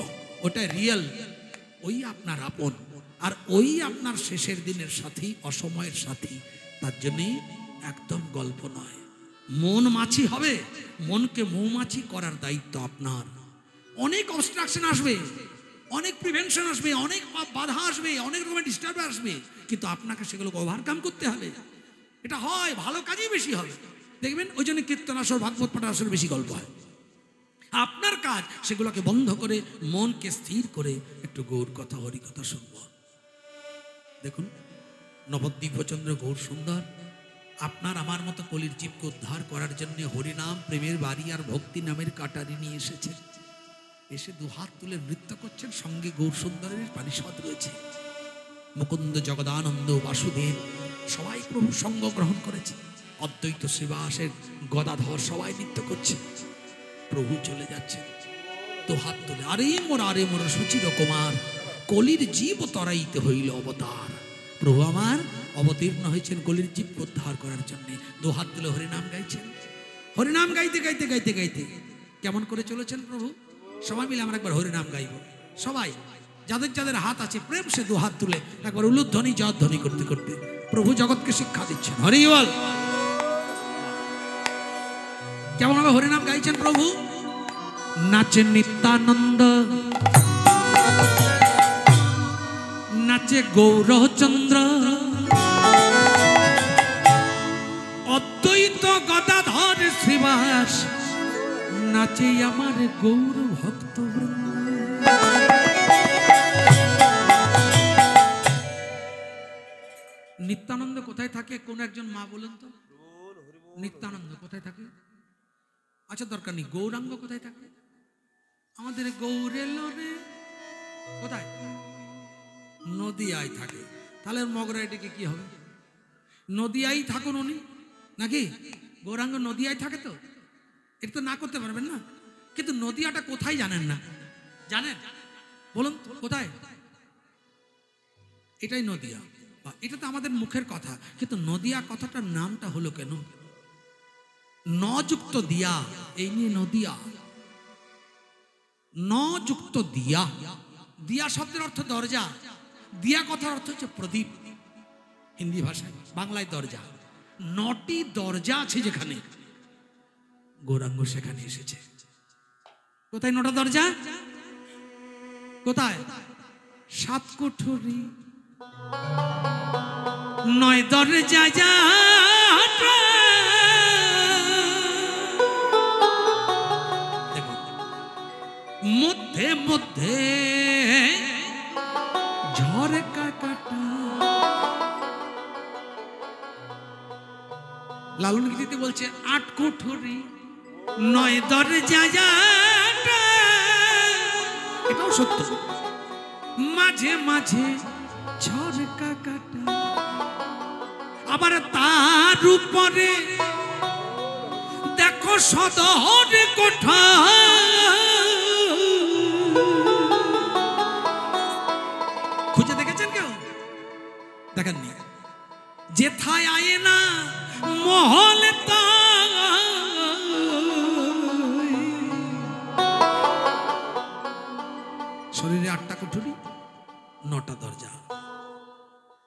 Speaker 1: ওটাই রিয়েল। ওই আপনার আপন, আর ওই আপনার শেষের দিনের সাথী, অসময়ের সাথী। তার জন্যই একদম গল্প নয়। মন মাছি হবে, মনকে মৌমাছি করার দায়িত্ব আপনার। অনেক অবস্ট্রাকশন আসবে, অনেক প্রিভেনশন আসবে, অনেক বাধা আসবে, অনেক রকমের ডিস্টার্ব আসবে, কিন্তু আপনাকে সেগুলোকে ওভারকাম করতে হবে। এটা হয় ভালো কাজেই বেশি হবে, দেখবেন। ওই জন্য কীর্তন আসর, ভাগবত পাঠ আসর বেশি গল্প হয়। আপনার কাজ সেগুলোকে বন্ধ করে মনকে স্থির করে একটু গৌর কথা, হরি কথা শুনব। দেখুন নবদ্বীপচন্দ্র গৌর সুন্দর আপনার আমার মতো কলির জীবকে উদ্ধার করার জন্য হরিনাম, প্রেমের বাড়ি আর ভক্তি নামের কাটারি নিয়ে এসেছেন। এসে দুহাত তুলে নৃত্য করছেন, সঙ্গে গৌর সুন্দরের পারিষদ রয়েছে। মুকুন্দ, জগদানন্দ, বাসুদেব সবাই প্রভু সঙ্গ গ্রহণ করেছে। অদ্বৈত শ্রীবাসের গদাধর সবাই নৃত্য করছে। প্রভু চলে যাচ্ছেন দুহাত তুলে, আরে মোর সুচির কুমার, কলির জীব তরাইতে হইল অবতার। প্রভু আমার অবতীর্ণ হয়েছেন কলির জীব উদ্ধার করার জন্য। দুহাত তুলে হরিনাম গাইছেন। হরিনাম গাইতে গাইতে গাইতে গাইতে কেমন করে চলেছেন প্রভু? সবাই মিলে আমরা একবার হরিনাম গাইব। সবাই যাদের যাদের হাত আছে প্রেম সে দু হাত তুলে একবার উলুধ্বনি জয়ধ্বনি করতে করতে প্রভু জগৎকে শিক্ষা দিচ্ছেন। হরি বল। কেমন ভাবে হরিনাম গাইছেন প্রভু? নাচে নিত্যানন্দ, নাচে গৌরচন্দ্র, অদ্বৈত গদাধর শ্রীবাস, নাচে আমার গৌর ভক্ত। নিত্যানন্দ কোথায় থাকে? কোন একজন মা বলেন তো? নিত্যানন্দ কোথায় থাকে? আচ্ছা দরকার নেই। গৌরাঙ্গ কোথায় থাকে? আমাদের গৌরেলরে কোথায়? নদিয়ায় থাকে। তাহলে মগরাইটিকে কি হবে? নদিয়ায় থাকুন উনি নাকি? গৌরাঙ্গ নদিয়ায় থাকে তো, এটা তো না করতে পারবেন না। কিন্তু নদিয়াটা কোথায় জানেন না? জানেন? বলুন কোথায়? এটাই নদিয়া। এটা তো আমাদের মুখের কথা, কিন্তু নদিয়া কথাটার নামটা হলো কেন? নযুক্ত দিয়া, এই নিয়ে নদিয়া। নযুক্ত দিয়া, দিয়া শব্দের অর্থ দরজা, দিয়া কথার অর্থ হচ্ছে প্রদীপ হিন্দি ভাষায়, বাংলায় দরজা। 9টি দরজা আছে যেখানে, গৌরাঙ্গ সেখানে এসেছে। কোথায় 9টা দরজা? কোথায়? 7 কুঠুরি 9 দরজা যা, দেখো মধ্যে মধ্যে ঝরকা কাটা। লালন গীতিতে বলছে 8 কুঠুরি 9 দরজা যা, এটাও সত্য। মাঝে মাঝে ঝরকা কাটা, আবার তার উপরে দেখো সদর কোঠা। খুঁজে দেখেছেন কেউ? দেখেননি? যেথায় আয়ে না মহল শরীরে 8টা কুঠুরি 9টা দরজা।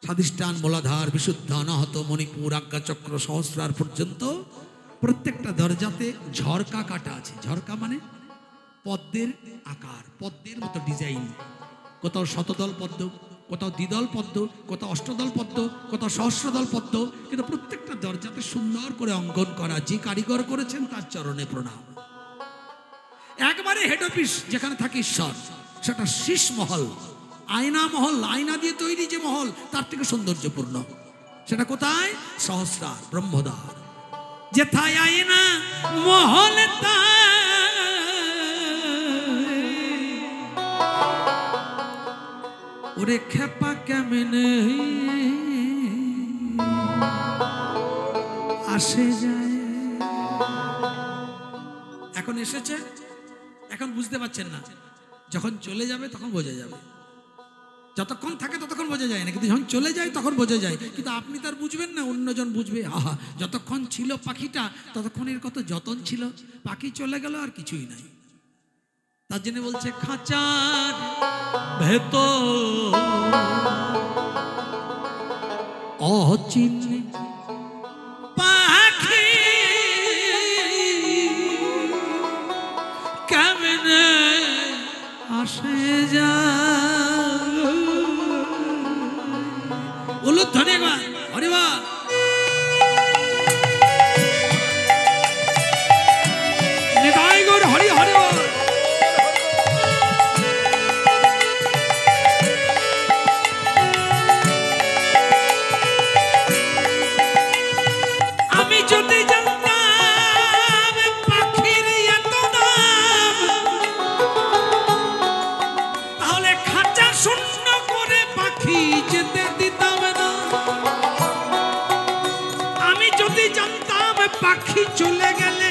Speaker 1: স্বাধিষ্ঠান, মূলাধার, বিশুদ্ধ, অনাহত, মণিপুর, আজ্ঞাচক্র, সহস্রার পর্যন্ত প্রত্যেকটা দরজাতে ঝরকা কাটা আছে। ঝরকা মানে পদ্মের আকার, পদ্মের মতো ডিজাইন। কোথাও শতদল পদ্ম, কোথাও দ্বিদল পদ্ম, কোথাও অষ্টদল পদ্ম, কোথাও সহস্রদল পদ্ম, কিন্তু প্রত্যেকটা দরজাতে সুন্দর করে অঙ্কন করা। যে কারিগর করেছেন তার চরণে প্রণাম। একবারে হেড অফিস যেখানে থাকে ঈশ্বর, সেটা শীষ মহল, আয়না মহল, আয়না দিয়ে তৈরি যে মহল, তার থেকে সৌন্দর্যপূর্ণ। সেটা কোথায়? সহস্রার, ব্রহ্মদ্বার। যেথায় আয়না মহল ওরে খেপা কেমনে আসে যায়। এখন এসেছে, এখন বুঝতে পারছেন না। যখন চলে যাবে তখন বোঝা যাবে। যতক্ষণ থাকে ততক্ষণ বোঝা যায় না, কিন্তু যখন চলে যায় তখন বোঝা যায়। কিন্তু আপনি তার বুঝবেন না, অন্যজন বুঝবে। আহা, যতক্ষণ ছিল পাখিটা ততক্ষণ এর কত যতন ছিল। পাখি চলে গেল আর কিছুই নাই। তার জন্য বলছে খাঁচার ভেতর অচিন পাখি কেমনে আসে যায়। উলুধ্বনি একবার, হরি বল। নিতাই গৌর হরি হরি বল। আমি যদি জানতাম পাখির এত নাম, তাহলে খাঁচা শূন্য করে পাখি যেতে দিতাম না। আমি যদি জানতাম পাখি চলে গেলে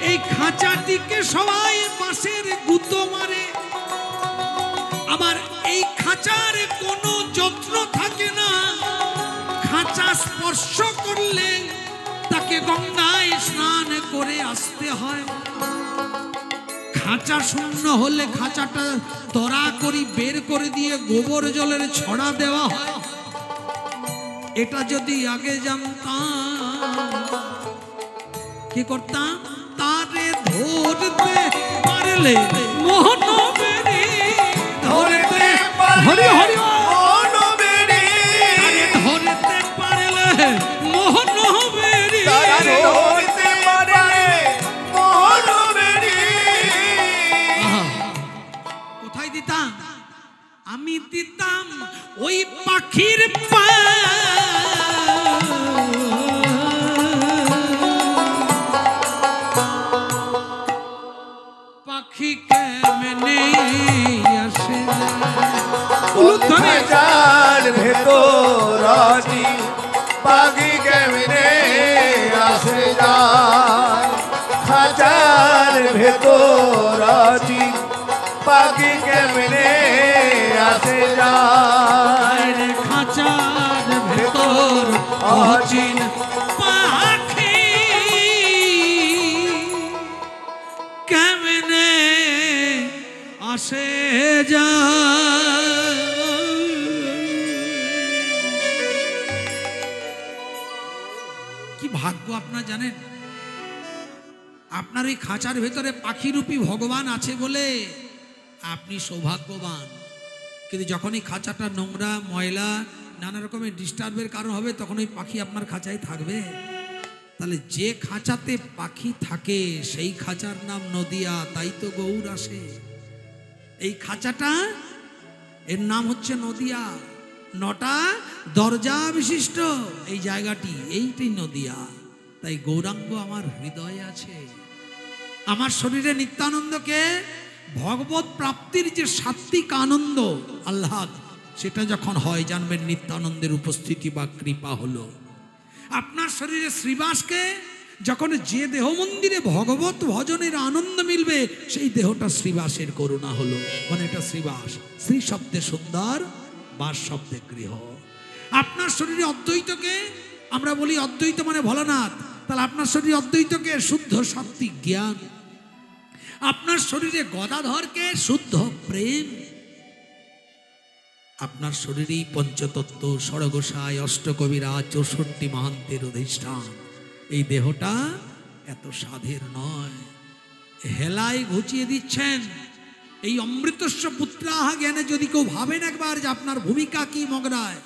Speaker 1: এই খাঁচাটিকে সবাই বাঁশের গুঁতো মারে, আবার এই খাঁচার কোনো যত্ন থাকে না। খাঁচা স্পর্শ করলে তাকে গঙ্গায় স্নান করে আসতে হয়। খাঁচা শূন্য হলে খাঁচাটা তরা করি বের করে দিয়ে গোবর জলের ছড়া দেওয়া হয়। এটা যদি আগে জানতাম কি করতাম? তারে ধরতে পারলে মোহনবেরি, ধরতে হরি হরি
Speaker 2: মোহনবেরি,
Speaker 1: তারে ধরতে পারলে মোহনবেরি,
Speaker 2: তারে ধরতে পারলে মোহনবেরি।
Speaker 1: কোথায় দিতাম? আমি দিতাম ওই পাখির পা, পাখি কেমনে আসে
Speaker 2: খাঁচার ভেতর আছি, পাখি কেমনে আসে যায়। খাঁচার ভেতর আছি, পাখি কেমনে আসে যায়।
Speaker 1: খাঁচার ভেতর অচিন পাখি কেমনে আসে যায়। কি ভাগ্য আপনার জানেন? আপনার এই খাঁচার ভেতরে পাখিরূপী ভগবান আছে বলে আপনি সৌভাগ্যবান। কিন্তু যখন এই খাঁচাটা নোংরা ময়লা নানা রকমের ডিস্টার্বের কারণ হবে, তখন ওই পাখি আপনার খাঁচায় থাকবে? তাহলে যে খাঁচাতে পাখি থাকে সেই খাঁচার নাম নদিয়া, তাই তো গৌর আসে। এই খাঁচাটা এর নাম হচ্ছে নদিয়া। 9টা দরজা বিশিষ্ট এই জায়গাটি, এইটাই নদিয়া। তাই গৌরাঙ্গ আমার হৃদয়ে আছে। আমার শরীরে নিত্যানন্দকে ভগবত প্রাপ্তির যে সাত্বিক আনন্দ আহ্লাদ, সেটা যখন হয় জানবেন নিত্যানন্দের উপস্থিতি বা কৃপা হলো। আপনার শরীরে শ্রীবাসকে যখন যে দেহ মন্দিরে ভগবত ভজনের আনন্দ মিলবে, সেই দেহটা শ্রীবাসের করুণা হলো। মানে এটা শ্রীবাস, শ্রী শব্দে সুন্দর, বাস শব্দে গৃহ। আপনার শরীরে অদ্বৈতকে আমরা বলি অদ্বৈত মানে ভোলানাথ, তাহলে আপনার শরীরে অদ্বৈতকে শুদ্ধ সাত্বিক জ্ঞান। আপনার শরীরে গদাধরকে শুদ্ধ প্রেম। আপনার শরীরেই পঞ্চতত্ত্ব, ষড়গোসাই, অষ্টকবিরাজ, 64 মহান্তের অধিষ্ঠান। এই দেহটা এত সাধের নয়, হেলায় ঘুচিয়ে দিচ্ছেন। এই অমৃতস্ব পুত্রাহা জ্ঞানে যদি কেউ ভাবেন একবার যে আপনার ভূমিকা কি মগরায়,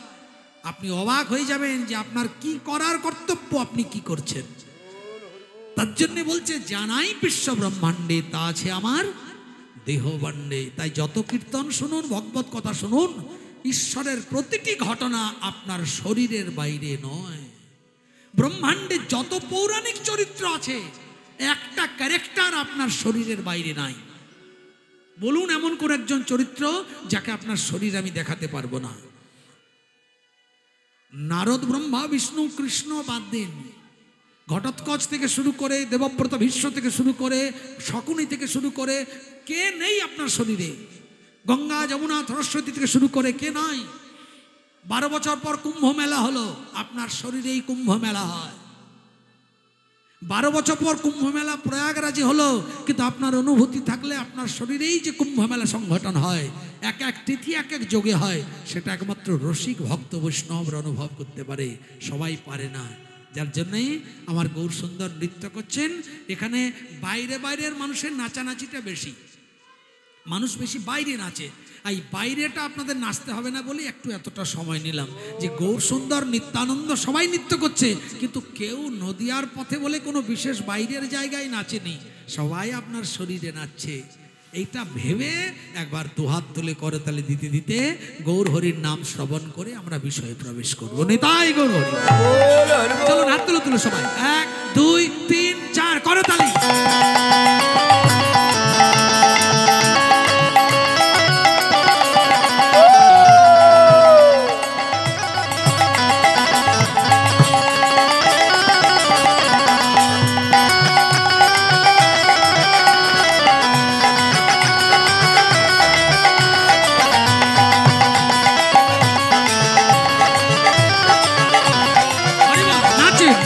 Speaker 1: আপনি অবাক হয়ে যাবেন যে আপনার কি করার কর্তব্য, আপনি কি করছেন। তার জন্য বলছে জানাই বিশ্ব ব্রহ্মাণ্ডে তা আছে আমার দেহবাণ্ডে। তাই যত কীর্তন শুনুন, ভগবত কথা শুনুন, ঈশ্বরের প্রতিটি ঘটনা আপনার শরীরের বাইরে নয়। ব্রহ্মাণ্ডে যত পৌরাণিক চরিত্র আছে, একটা ক্যারেক্টার আপনার শরীরের বাইরে নাই। বলুন এমন কোন একজন চরিত্র যাকে আপনার শরীর আমি দেখাতে পারবো না। নারদ, ব্রহ্মা, বিষ্ণু, কৃষ্ণ বাদ দিন, ঘটোৎকচ থেকে শুরু করে দেবব্রত ভীষ্ম থেকে শুরু করে শকুনি থেকে শুরু করে কে নেই আপনার শরীরে? গঙ্গা, যমুনা, সরস্বতী থেকে শুরু করে কে নাই? 12 বছর পর কুম্ভ মেলা হলো, আপনার শরীরেই কুম্ভ মেলা হয়। 12 বছর পর কুম্ভ মেলা প্রয়াগরাজে হলো, কিন্তু আপনার অনুভূতি থাকলে আপনার শরীরেই যে কুম্ভ মেলা সংগঠন হয়, এক এক তিথি এক এক যোগে হয়, সেটা একমাত্র রসিক ভক্ত বৈষ্ণবরা অনুভব করতে পারে, সবাই পারে না। যার জন্যই আমার গৌর সুন্দর নৃত্য করছেন। এখানে বাইরে বাইরের মানুষের নাচানাচিটা বেশি, মানুষ বেশি বাইরে নাচে। এই বাইরেটা আপনাদের নাচতে হবে না বলে একটু এতটা সময় নিলাম, যে গৌর সুন্দর নিত্যানন্দ সবাই নৃত্য করছে, কিন্তু কেউ নদিয়ার পথে বলে কোনো বিশেষ বাইরের জায়গায় নাচেনি, সবাই আপনার শরীরে নাচছে। এইটা ভেবে একবার দুহাত তুলে করতালি দিতে দিতে গৌর হরির নাম শ্রবণ করে আমরা বিষয়ে প্রবেশ করবো। নিতাই গৌর হরি। চলো হাত তুলে তুলে সবাই 1 2 3 4 করতালি।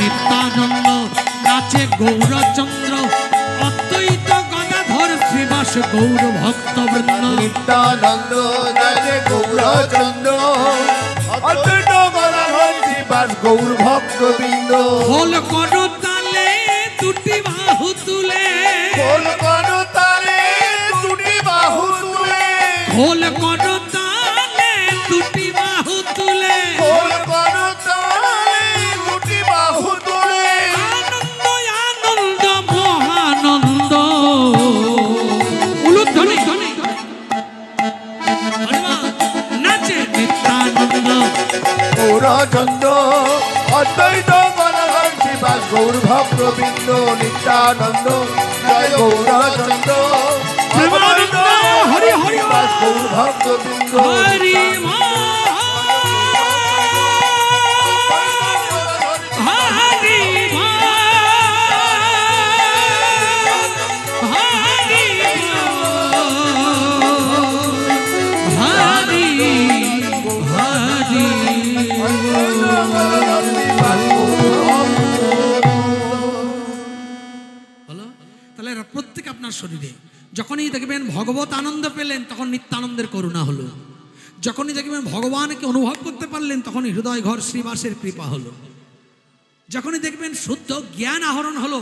Speaker 1: নিত্যানন্দ নাচে গৌরচন্দ্র সে গৌর ভক্ত বৃন্দ
Speaker 2: নিত্যানন্দ নাচে গৌরচন্দ্র অদ্বৈত গদাধর শ্রীবাস গৌর ভক্তবৃন্দ
Speaker 1: খোল করো তালে দুটি বাহু তুলে
Speaker 2: খোল করো তালে দুটি বাহু তুলে
Speaker 1: খোল করো তালে দুটি বাহু তুলে
Speaker 2: খোল করো তালে দুটি বাহু তুলে
Speaker 1: আনন্দ আনন্দ মহানন্দ উলুধ্বনি নাচে নিত্যানন্দ
Speaker 2: গৌরচন্দ্র অদ্বৈত গদাধর শ্রীবাস গৌর ভক্তবৃন্দ নিত্যানন্দ জয় গৌরচন্দ্র
Speaker 1: প্রেমানন্দ হরি হরি
Speaker 2: শ্রীবাস গৌর ভক্তবৃন্দ
Speaker 1: হরি প্রত্যেক আপনার শরীরে যখনই দেখবেন ভগবত আনন্দ পেলেন তখন নিত্যানন্দের করুণা হলো, যখনই দেখবেন ভগবানকে অনুভব করতে পারলেন তখনই হৃদয় ঘর শ্রীবাসের কৃপা হলো, যখনই দেখবেন শুদ্ধ জ্ঞান আহরণ হলো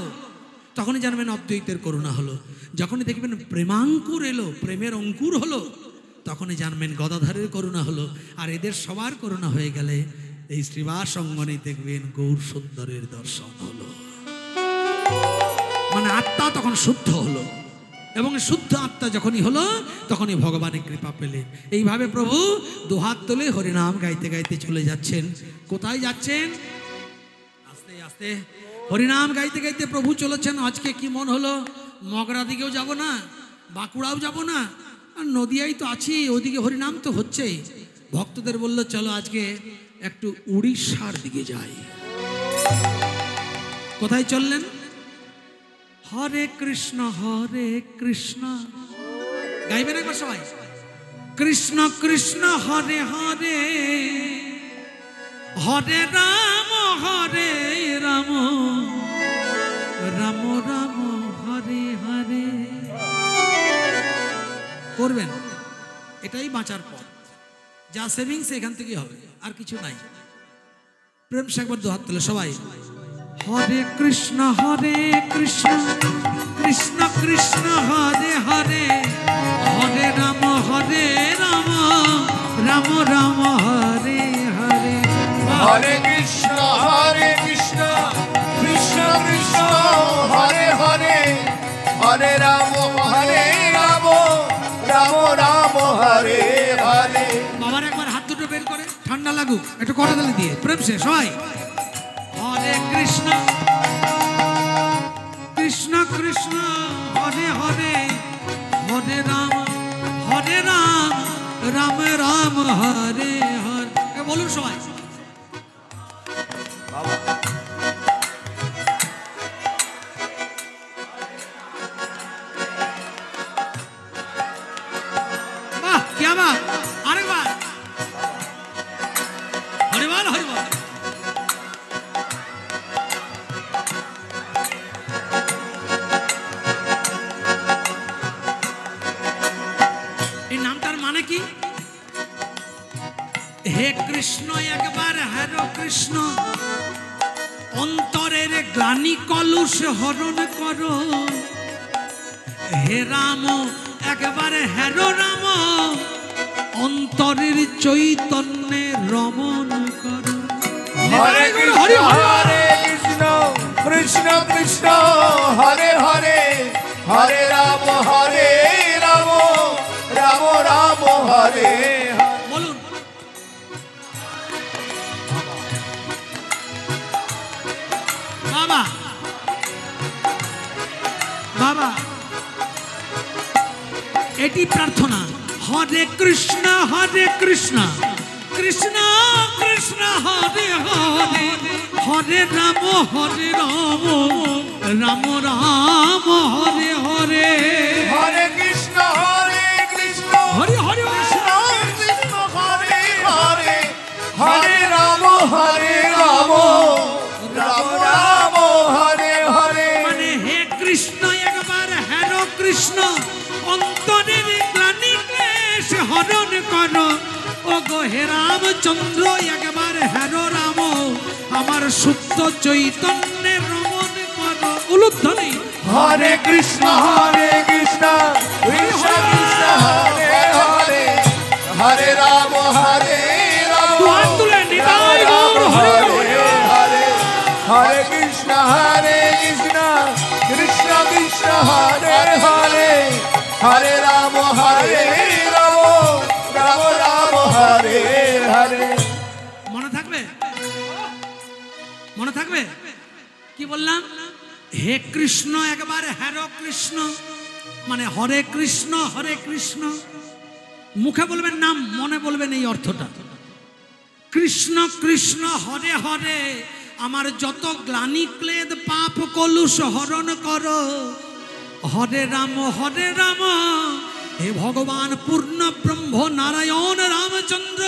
Speaker 1: তখনই জানবেন অদ্বৈতের করুণা হলো, যখনই দেখবেন প্রেমাঙ্কুর এলো প্রেমের অঙ্কুর হলো তখনই জানবেন গদাধরের করুণা হলো। আর এদের সবার করুণা হয়ে গেলে এই শ্রীবাস অঙ্গনে দেখবেন গৌর সুন্দরের দর্শন হলো, মানে আত্মা তখন শুদ্ধ হলো এবং শুদ্ধ আত্মা যখনই হলো তখনই ভগবানের কৃপা পেলেন। এইভাবে প্রভু দুহাত তুলে হরিনাম গাইতে গাইতে চলে যাচ্ছেন। কোথায় যাচ্ছেন? আস্তে আস্তে হরিনাম গাইতে গাইতে প্রভু চলেছেন। আজকে কি মন হলো, মগরা দিকেও যাব না, বাঁকুড়াও যাব না, আর নদিয়ায় তো আছি, ওদিকে হরিনাম তো হচ্ছেই। ভক্তদের বললো চলো আজকে একটু উড়িষ্যার দিকে যাই। কোথায় চললেন? হরে কৃষ্ণ গাইবেন একবার সবাই, কৃষ্ণ কৃষ্ণ হরে হরে হরে রাম রাম রাম হরে হরে করবেন। এটাই বাঁচার পথ, যা সেভিংস এখান থেকে হবে, আর কিছু নাই। প্রেম সে একবার দুহাত তুলে সবাই, হরে কৃষ্ণ কৃষ্ণ কৃষ্ণ হরে হরে হরে রাম রাম রাম হরে হরে
Speaker 2: হরে কৃষ্ণ কৃষ্ণ কৃষ্ণ হরে হরে হরে রাম রাম রাম হরে হরে।
Speaker 1: বাবার একবার হাত দুটো বের করে ঠান্ডা লাগুক, একটু করতালি দিয়ে প্রেম সে সবাই, হরে কৃষ্ণ কৃষ্ণ কৃষ্ণ হরে হরে হরে রাম রাম রাম হরে হরে। বলুন সবাই, বাহ কি বাত, আরেকবার হরিবল হরিবল। এই নামটার মানে কি? হে কৃষ্ণ একবার হরে কৃষ্ণ, অন্তরের গ্লানি কলুষ হরণ করো। হে রাম একবার হেরো রাম, অন্তরের চৈতন্যে রমণ করো।
Speaker 2: হরে কৃষ্ণ হরে কৃষ্ণ কৃষ্ণ কৃষ্ণ হরে হরে হরে রাম রাম রাম হরে।
Speaker 1: বলুন বাবা বাবা, এটি প্রার্থনা। হরে কৃষ্ণ কৃষ্ণ কৃষ্ণ হরে হরে হরে রাম রাম রাম হরে হরে।
Speaker 2: হরে কৃষ্ণ কৃষ্ণ
Speaker 1: হরে হরে
Speaker 2: কৃষ্ণ কৃষ্ণ হরে হরে হরে রাম রাম রাম হরে হরে।
Speaker 1: মানে হে কৃষ্ণ একবার হেরো কৃষ্ণ, অন্তরের গ্লানি ক্লেশ হরণ করো। ও গো হে রামচন্দ্র একবার হেরো রাম, আমার সুপ্ত চৈতন্যের রমণ করো। উলুধ্বনি
Speaker 2: হরে কৃষ্ণ কৃষ্ণ কৃষ্ণ হরে হরে, হরে রাম
Speaker 1: দুহাত তুলে নিতাই গৌর হরি বল।
Speaker 2: হরে হরে কৃষ্ণ কৃষ্ণ কৃষ্ণ কৃষ্ণ হরে হরে, হরে রাম রাম রাম হরে হরে।
Speaker 1: মনে থাকবে? মনে থাকবে? কি বললাম? হে কৃষ্ণ একবার হ্যারো কৃষ্ণ, মানে হরে কৃষ্ণ হরে কৃষ্ণ। মুখে বলবেন নাম, মনে বলবেন এই অর্থটা। কৃষ্ণ কৃষ্ণ হরে হরে, আমার যত গ্লানি ক্লেদ পাপ কলুষ হরণ করো। হরে রাম হে ভগবান পূর্ণ ব্রহ্ম নারায়ণ রামচন্দ্র,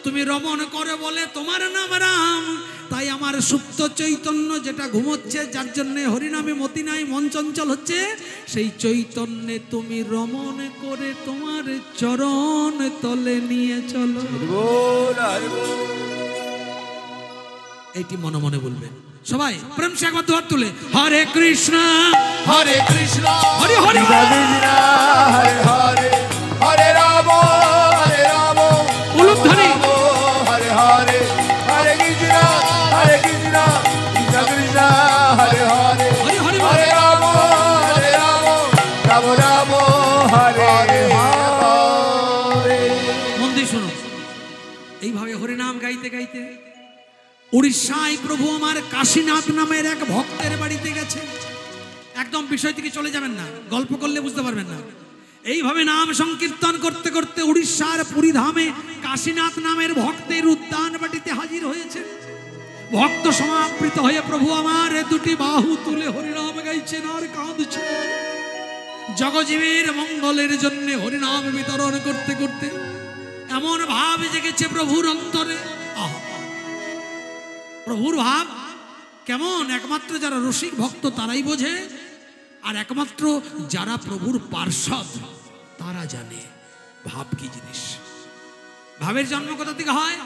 Speaker 1: তুমি রমণ করে বলে তোমার নাম রাম, তাই আমার সুপ্ত চৈতন্য যেটা ঘুমোচ্ছে, যার জন্য হরিনামে মতি নাই, মন চঞ্চল হচ্ছে, সেই চৈতন্যে তুমি রমণ করে তোমার চরণ তলে নিয়ে চলো। এইটি মনে মনে বলবেন সবাই, প্রেম সে একবার দুহাত তুলে। হরে কৃষ্ণ
Speaker 2: হরে কৃষ্ণ
Speaker 1: হরে হরে
Speaker 2: হরে হরে, হরে রাম
Speaker 1: উলুধ্বনি
Speaker 2: হরে হরে, হরে কৃষ্ণ কৃষ্ণ কৃষ্ণ হরে হরে,
Speaker 1: হরি হরি বল।
Speaker 2: হরে রাম রাম রাম হরে হরে।
Speaker 1: মন দিয়ে শুনো, এইভাবে হরিনাম গাইতে গাইতে উড়িষ্যায় প্রভু আমার কাশীনাথ নামের এক ভক্তের বাড়িতে গেছে। একদম বিষয় থেকে চলে যাবেন না, গল্প করলে বুঝতে পারবেন না। এইভাবে নাম সংকীর্তন করতে করতে উড়িষ্যার পুরীধামে কাশীনাথ নামের ভক্তের উদ্যান বাটিতে হাজির হয়েছে। ভক্ত সমাবৃত হয়ে প্রভু আমার দুটি বাহু তুলে হরিনাম গাইছেন আর কাঁদছে। জগজীবের মঙ্গলের জন্য হরিনাম বিতরণ করতে করতে এমন ভাব জেগেছে প্রভুর অন্তরে। আহা, প্রভুর ভাব কেমন একমাত্র যারা রসিক ভক্ত তারাই বোঝে, আর একমাত্র যারা প্রভুর পার্ষদ তারা জানে ভাব কি জিনিস। ভাবের জন্ম কোথা থেকে হয়?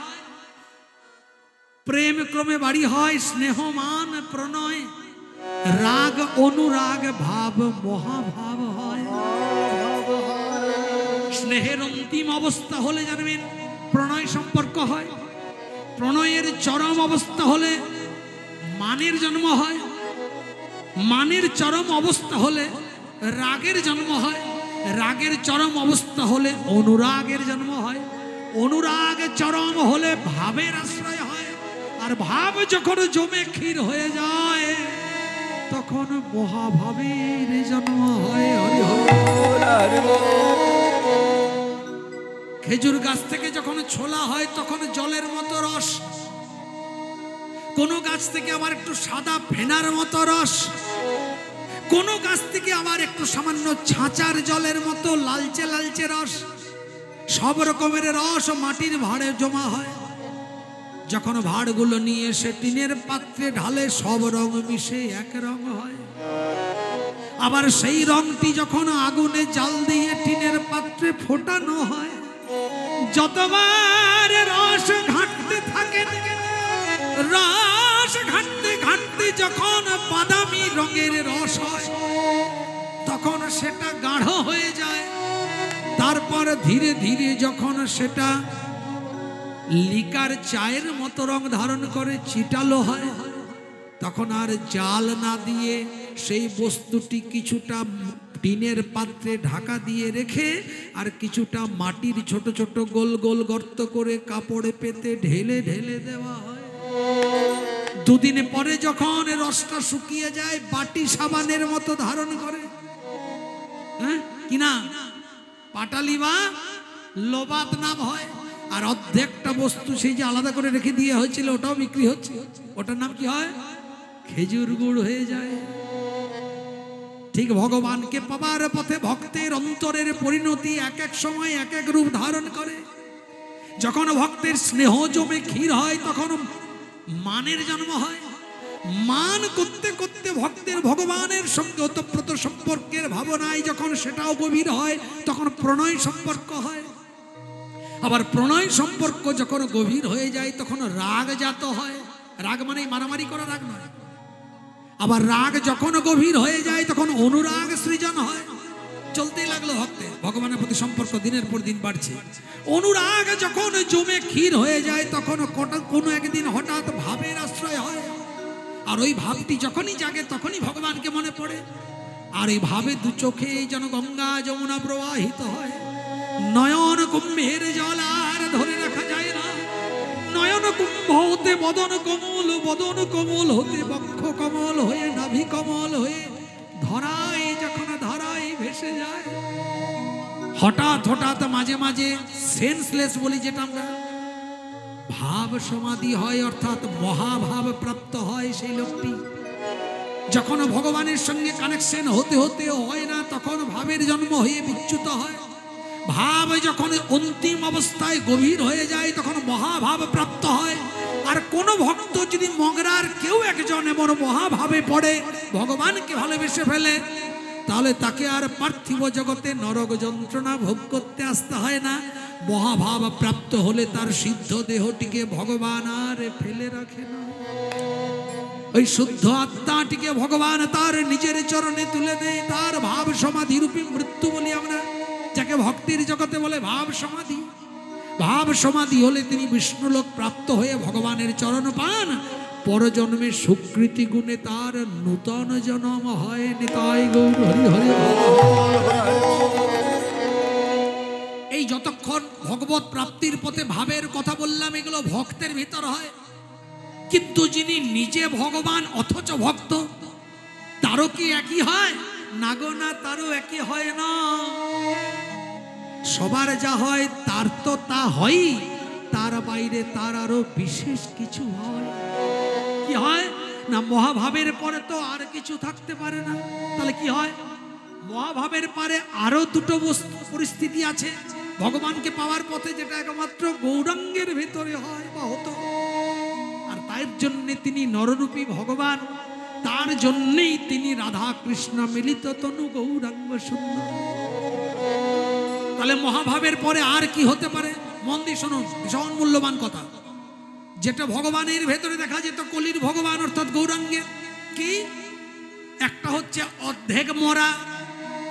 Speaker 1: প্রেম ক্রমে বাড়ি হয় স্নেহ মান প্রণয়, রাগ অনুরাগ ভাব মহাভাব হয়। স্নেহের অন্তিম অবস্থা হলে জানবেন প্রণয় সম্পর্ক হয়। প্রণয়ের চরম অবস্থা হলে মানের জন্ম হয়। মানের চরম অবস্থা হলে রাগের জন্ম হয়। রাগের চরম অবস্থা হলে অনুরাগের জন্ম হয়। অনুরাগ চরম হলে ভাবের আশ্রয় হয়। আর ভাব যখন জমে ক্ষীর হয়ে যায় তখন মহাভাবের জন্ম হয়। হরি হরি। খেজুর গাছ থেকে যখন ছোলা হয় তখন জলের মতো রস, কোন গাছ থেকে আবার একটু সাদা ফেনার মতো রস, কোন গাছ থেকে আবার একটু সামান্য ছাঁচার জলের মতো লালচে লালচে রস। সব রকমের রস মাটির ভাঁড়ে জমা হয়। যখন ভাঁড়গুলো নিয়ে এসে টিনের পাত্রে ঢালে সব রং মিশে এক রং হয়। আবার সেই রংটি যখন আগুনে জাল দিয়ে টিনের পাত্রে ফোটানো হয়, যতবার রস ঘাঁটতে থাকে, রস ঘাঁটতে ঘাঁটতে যখন বাদামি রঙের রস হয় তখন সেটা গাঢ় হয়ে যায়। তারপর ধীরে ধীরে যখন সেটা লিকার চায়ের মতো রং ধারণ করে চিটালো হয়, তখন আর জাল না দিয়ে সেই বস্তুটি কিছুটা টিনের পাত্রে ঢাকা দিয়ে রেখে আর কিছুটা মাটির ছোট ছোট গোল গোল গর্ত করে কাপড়ে পেতে ঢেলে ঢেলে দেওয়া হয়। দুদিন পরে যখন রসটা শুকিয়ে যায় বাটি সাবানের মতো ধারণ করে। হ্যাঁ কিনা? পাটালি বা লোবাত নাম হয়। আর অর্ধেকটা বস্তু সেই যে আলাদা করে রেখে দিয়ে হয়েছিল ওটাও বিক্রি হচ্ছে, ওটার নাম কি হয়? খেজুর গুড় হয়ে যায়। ঠিক ভগবানকে পাবার পথে ভক্তের অন্তরের পরিণতি এক এক সময় এক এক রূপ ধারণ করে। যখন ভক্তের স্নেহ জমে ক্ষীর হয় তখন মানের জন্ম হয়। মান করতে করতে ভক্তের ভগবানের সঙ্গে ওতপ্রোত সম্পর্কের ভাবনায় যখন সেটাও গভীর হয় তখন প্রণয় সম্পর্ক হয়। আবার প্রণয় সম্পর্ক যখন গভীর হয়ে যায় তখন রাগ জাত হয়। রাগ মানে মারামারি করা রাগ নয়। আবার রাগ যখন গভীর হয়ে যায় তখন অনুরাগ সৃজন হয়। চলতেই লাগলো ভক্তের ভগবানের প্রতি সম্পর্ক দিনের পর দিন বাড়ছে। অনুরাগ যখন জমে ক্ষীর হয়ে যায় তখন কোনো একদিন হঠাৎ ভাবের আশ্রয় হয়। আর ওই ভাবটি যখনই জাগে তখনই ভগবানকে মনে পড়ে। আর এই ভাবে দু চোখে যেন গঙ্গা যমুনা প্রবাহিত হয়। নয়ন কুম্ভের জল আর ধরে রাখা যায় না। নয়ন কুম্ভ হতে বদন কমল, বদন কমল হতে বক্ষ কমল হয়ে নাভি কমল হয়ে ধরায় যখন ধরায় ভেসে যায়। হঠাৎ হঠাৎ মাঝে মাঝে সেন্সলেস বলি যেটা আমরা, ভাব সমাধি হয় অর্থাৎ মহাভাব প্রাপ্ত হয় সেই লোকটি। যখন ভগবানের সঙ্গে কানেকশন হতে হতে হয় না তখন ভাবের জন্ম হয়ে বিচ্যুত হয়। ভাব যখন অন্তিম অবস্থায় গভীর হয়ে যায় তখন মহাভাব প্রাপ্ত হয়। আর কোন ভক্ত যদি মগরার কেউ একজন এমন মহাভাবে পড়ে ভগবানকে ভালোবেসে ফেলে তাহলে তাকে আর পার্থিব জগতে নরক যন্ত্রণা ভোগ করতে আসতে হয় না। মহাভাব প্রাপ্ত হলে তার সিদ্ধ দেহটিকে ভগবান আর ফেলে রাখে না। ওই শুদ্ধ আত্মাটিকে ভগবান তার নিজের চরণে তুলে দেয়। তার ভাব সমাধি রূপী মৃত্যু বলি আমরা, যাকে ভক্তির জগতে বলে ভাব সমাধি। ভাব সমাধি হলে তিনি বিষ্ণুলোক প্রাপ্ত হয়ে ভগবানের চরণ পান। পরজন্মে সুকৃতি গুণে তার নূতন জন্ম হয়। নিতাই গৌর হরি হরি। এই যতক্ষণ ভগবত প্রাপ্তির পথে ভাবের কথা বললাম এগুলো ভক্তের ভিতর হয়। কিন্তু যিনি নিজে ভগবান অথচ ভক্ত তারও কি একই হয়? না গো না, তারও একই হয় না। সবার যা হয় তার তো তা হয়, তার বাইরে তার আরো বিশেষ কিছু হয়। কি হয় না, মহাভাবের পরে তো আর কিছু থাকতে পারে না। তাহলে কি হয়? মহাভাবের পরে আরো দুটো পরিস্থিতি আছে ভগবানকে পাওয়ার পথে, যেটা একমাত্র গৌরাঙ্গের ভিতরে হয় বা হতো। আর তাই জন্য তিনি নররূপী ভগবান, তার জন্যই তিনি রাধা কৃষ্ণ মিলিত তনু গৌরাঙ্গ সুন্দর। তাহলে মহাভাবের পরে আর কি হতে পারে? মন দিয়ে শুনুন, ভীষণ মূল্যবান কথা। যেটা ভগবানের ভেতরে দেখা যেত কলির ভগবান অর্থাৎ গৌরাঙ্গের, কি একটা হচ্ছে অর্ধেক মরা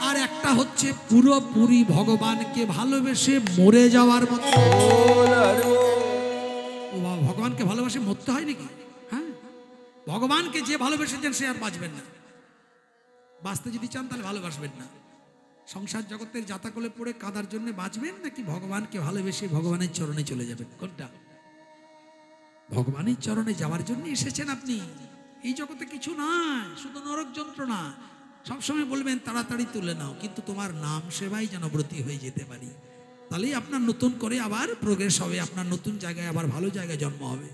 Speaker 1: আর একটা হচ্ছে পুরোপুরি ভগবানকে ভালোবেসে মরে যাওয়ার মতো। ভগবানকে ভালোবাসে মরতে হয় নাকি? হ্যাঁ, ভগবানকে যে ভালোবেসেছেন সে আর বাঁচবেন না। বাঁচতে যদি চান তাহলে ভালোবাসবেন না। সংসার জগতের জাতাকলে পড়ে কাঁদার জন্য বাঁচবেন নাকি ভগবানকে ভালোবেসে ভগবানের চরণে চলে যাবেন? কোনটা? ভগবানের চরণে যাওয়ার জন্য এসেছেন আপনি। এই জগতে কিছু নয়, শুধু নরক যন্ত্রণা। সবসময় বলবেন তাড়াতাড়ি তুলে নাও, কিন্তু তোমার নাম সেবাই যেন ব্রতী হয়ে যেতে পারি। তাহলেই আপনার নতুন করে আবার প্রোগ্রেস হবে, আপনার নতুন জায়গায় আবার ভালো জায়গায় জন্ম হবে।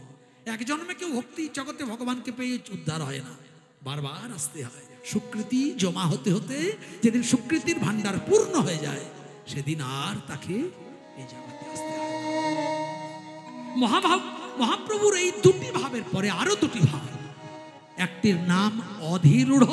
Speaker 1: এক জন্মে কেউ ভক্তি জগতে ভগবানকে পেয়ে উদ্ধার হয় না, বারবার আসতে হয়। সুকৃতি জমা হতে হতে যেদিন সুকৃতির ভান্ডার পূর্ণ হয়ে যায় সেদিন আর তাকে এই জগতে আসতে হয়। মহাপ্রভুর এই দুটি ভাবের পরে আরো দুটি ভাব। একটির নাম অধীরূঢ়,